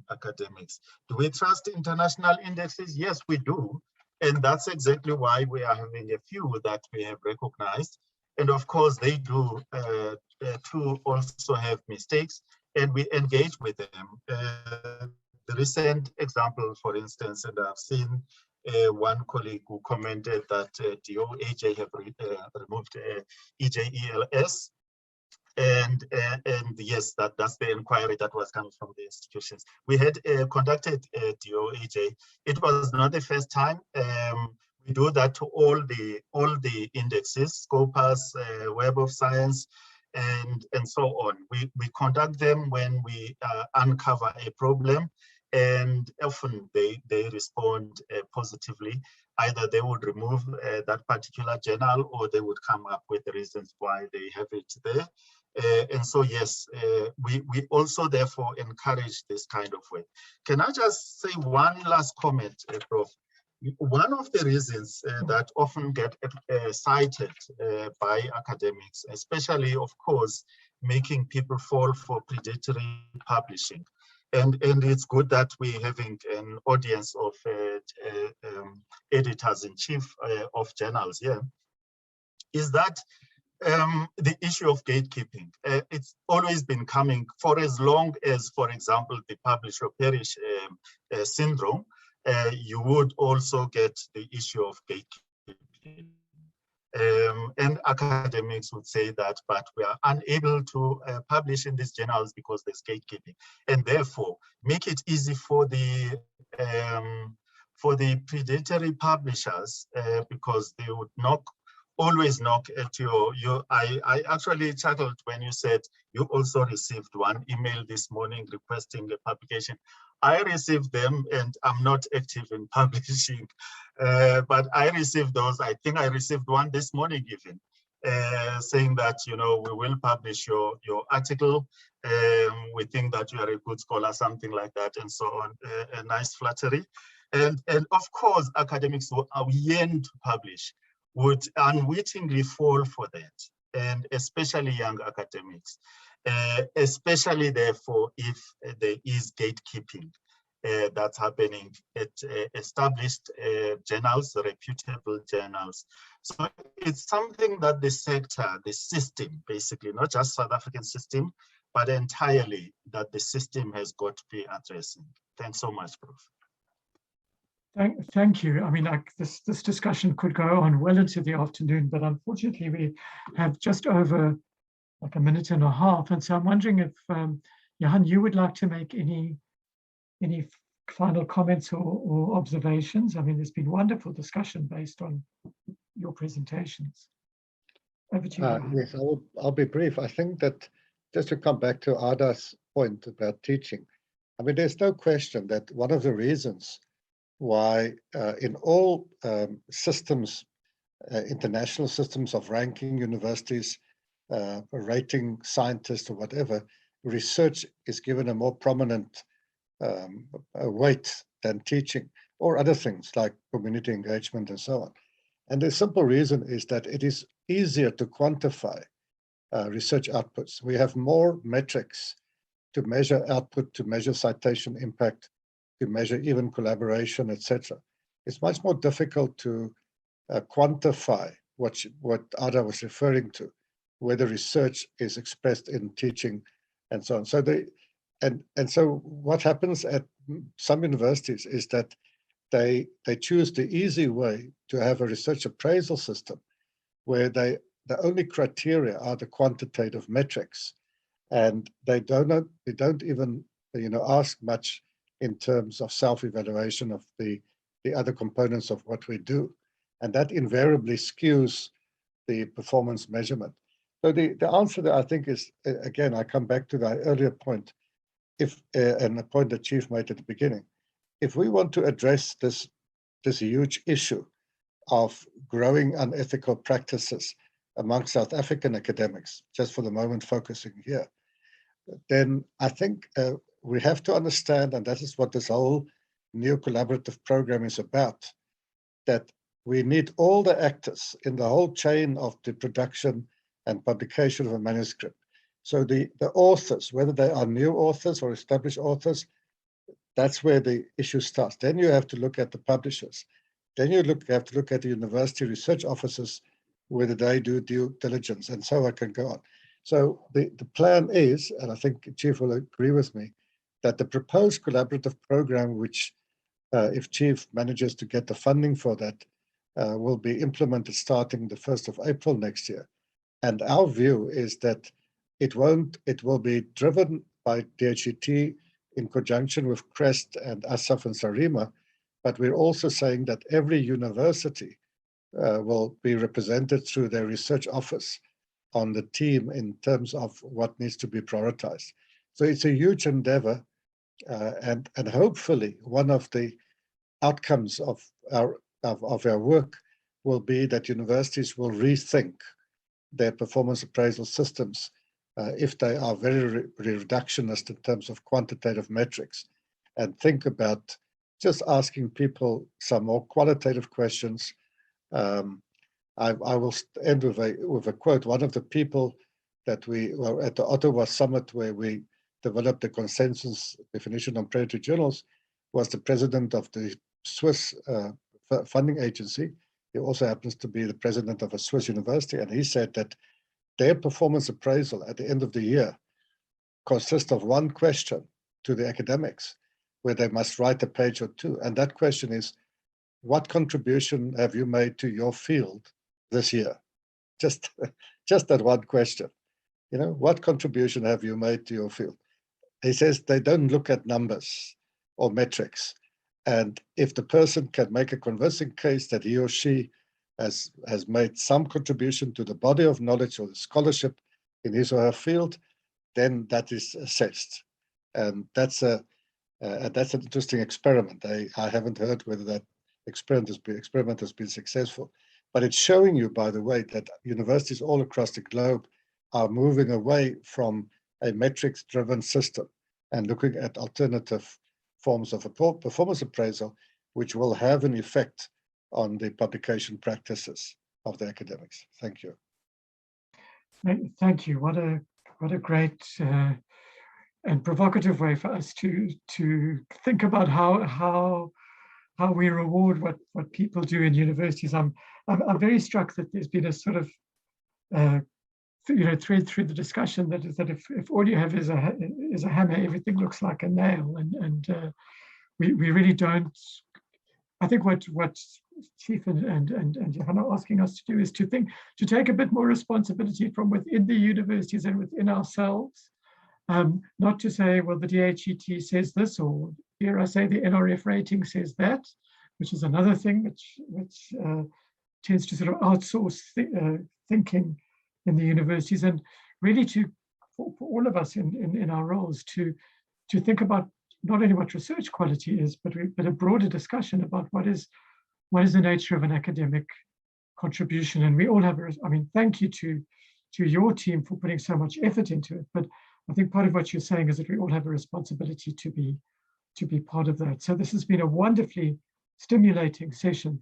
academics. Do we trust international indexes? Yes, we do. And that's exactly why we are having a few that we have recognized. And of course, they do too also have mistakes, and we engage with them. The recent example, for instance, and I've seen one colleague who commented that DOAJ have removed EJELS, and yes, that's the inquiry that was coming from the institutions. We had conducted DOAJ. It was not the first time. We do that to all the indexes, Scopus, Web of Science, and so on. We contact them when we uncover a problem, and often they respond positively. Either they would remove that particular journal, or they would come up with the reasons why they have it there. And so, yes, we also therefore encourage this kind of work. Can I just say one last comment, Prof? One of the reasons that often get cited by academics, especially, of course, making people fall for predatory publishing, and it's good that we're having an audience of editors-in-chief of journals here, is that the issue of gatekeeping. It's always been coming for as long as, for example, the publish or perish syndrome. You would also get the issue of gatekeeping. And academics would say that, but we are unable to publish in these journals because there's gatekeeping. And therefore, make it easy for the predatory publishers, because they would always knock at I actually chuckled when you said you also received one email this morning requesting a publication. I received them, and I'm not active in publishing, but I received those. I think I received one this morning even, saying that, we will publish your article. We think that you are a good scholar, something like that, and so on. A nice flattery. And of course, academics who yearn to publish would unwittingly fall for that, and especially young academics, especially therefore if there is gatekeeping that's happening at established journals, reputable journals. So it's something that the sector, the system, basically, not just South African system, but entirely that the system has got to be addressing. Thanks so much, Prof. Thank you. I mean, this discussion could go on well into the afternoon, but unfortunately we have just over like a minute and a half. And so I'm wondering if, Johann, you would like to make any final comments or observations? I mean, there's been wonderful discussion based on your presentations. Over to you. Yes, I'll be brief. I think that just to come back to Ada's point about teaching, I mean, there's no question that one of the reasons why in all systems, international systems of ranking universities, rating scientists or whatever, research is given a more prominent weight than teaching or other things like community engagement and so on. And the simple reason is that it is easier to quantify research outputs. We have more metrics to measure output, to measure citation impact, to measure even collaboration, etc. It's much more difficult to quantify what Ada was referring to, whether research is expressed in teaching and so on. So so what happens at some universities is that they choose the easy way to have a research appraisal system where the only criteria are the quantitative metrics, and they don't even ask much in terms of self-evaluation of the other components of what we do. And that invariably skews the performance measurement. So the answer there, I think, is, again, I come back to the earlier point, and the point that Chief made at the beginning. If we want to address this huge issue of growing unethical practices among South African academics, just for the moment focusing here, then I think we have to understand, and that is what this whole new collaborative program is about, that we need all the actors in the whole chain of the production and publication of a manuscript. So the authors, whether they are new authors or established authors, that's where the issue starts. Then you have to look at the publishers. Then you have to look at the university research officers, whether they do due diligence, and so I can go on. So the plan is, and I think Chief will agree with me, that the proposed collaborative program, which if Chief manages to get the funding for that, will be implemented starting the 1st of April next year. And our view is that it will be driven by DHET in conjunction with CREST and ASAF and SARIMA, but we're also saying that every university will be represented through their research office on the team in terms of what needs to be prioritized. So it's a huge endeavor, and hopefully one of the outcomes of our work will be that universities will rethink their performance appraisal systems if they are very reductionist in terms of quantitative metrics, and think about just asking people some more qualitative questions. I will end with a quote. One of the people that we were at the Ottawa summit where we developed a consensus definition on predatory journals was the president of the Swiss funding agency. He also happens to be the president of a Swiss university, and he said that their performance appraisal at the end of the year consists of one question to the academics where they must write a page or two. And that question is, what contribution have you made to your field this year? Just that one question. What contribution have you made to your field? He says they don't look at numbers or metrics. And if the person can make a convincing case that he or she has made some contribution to the body of knowledge or the scholarship in his or her field, then that is assessed. And that's an interesting experiment. I haven't heard whether that experiment has been successful, but it's showing you, by the way, that universities all across the globe are moving away from a metrics-driven system and looking at alternative forms of performance appraisal, which will have an effect on the publication practices of the academics. Thank you. Thank you. What a great and provocative way for us to think about how we reward what people do in universities. I'm very struck that there's been a sort of thread through the discussion that is that if all you have is a hammer, everything looks like a nail, and we really don't. I think what Chief and Johann are asking us to do is to take a bit more responsibility from within the universities and within ourselves, not to say, well, the DHET says this, or here I say the NRF rating says that, which is another thing which tends to sort of outsource thinking in the universities, and really for all of us in our roles to think about not only what research quality is, but a broader discussion about what is the nature of an academic contribution. And we all have, thank you to your team for putting so much effort into it. But I think part of what you're saying is that we all have a responsibility to be part of that. So this has been a wonderfully stimulating session.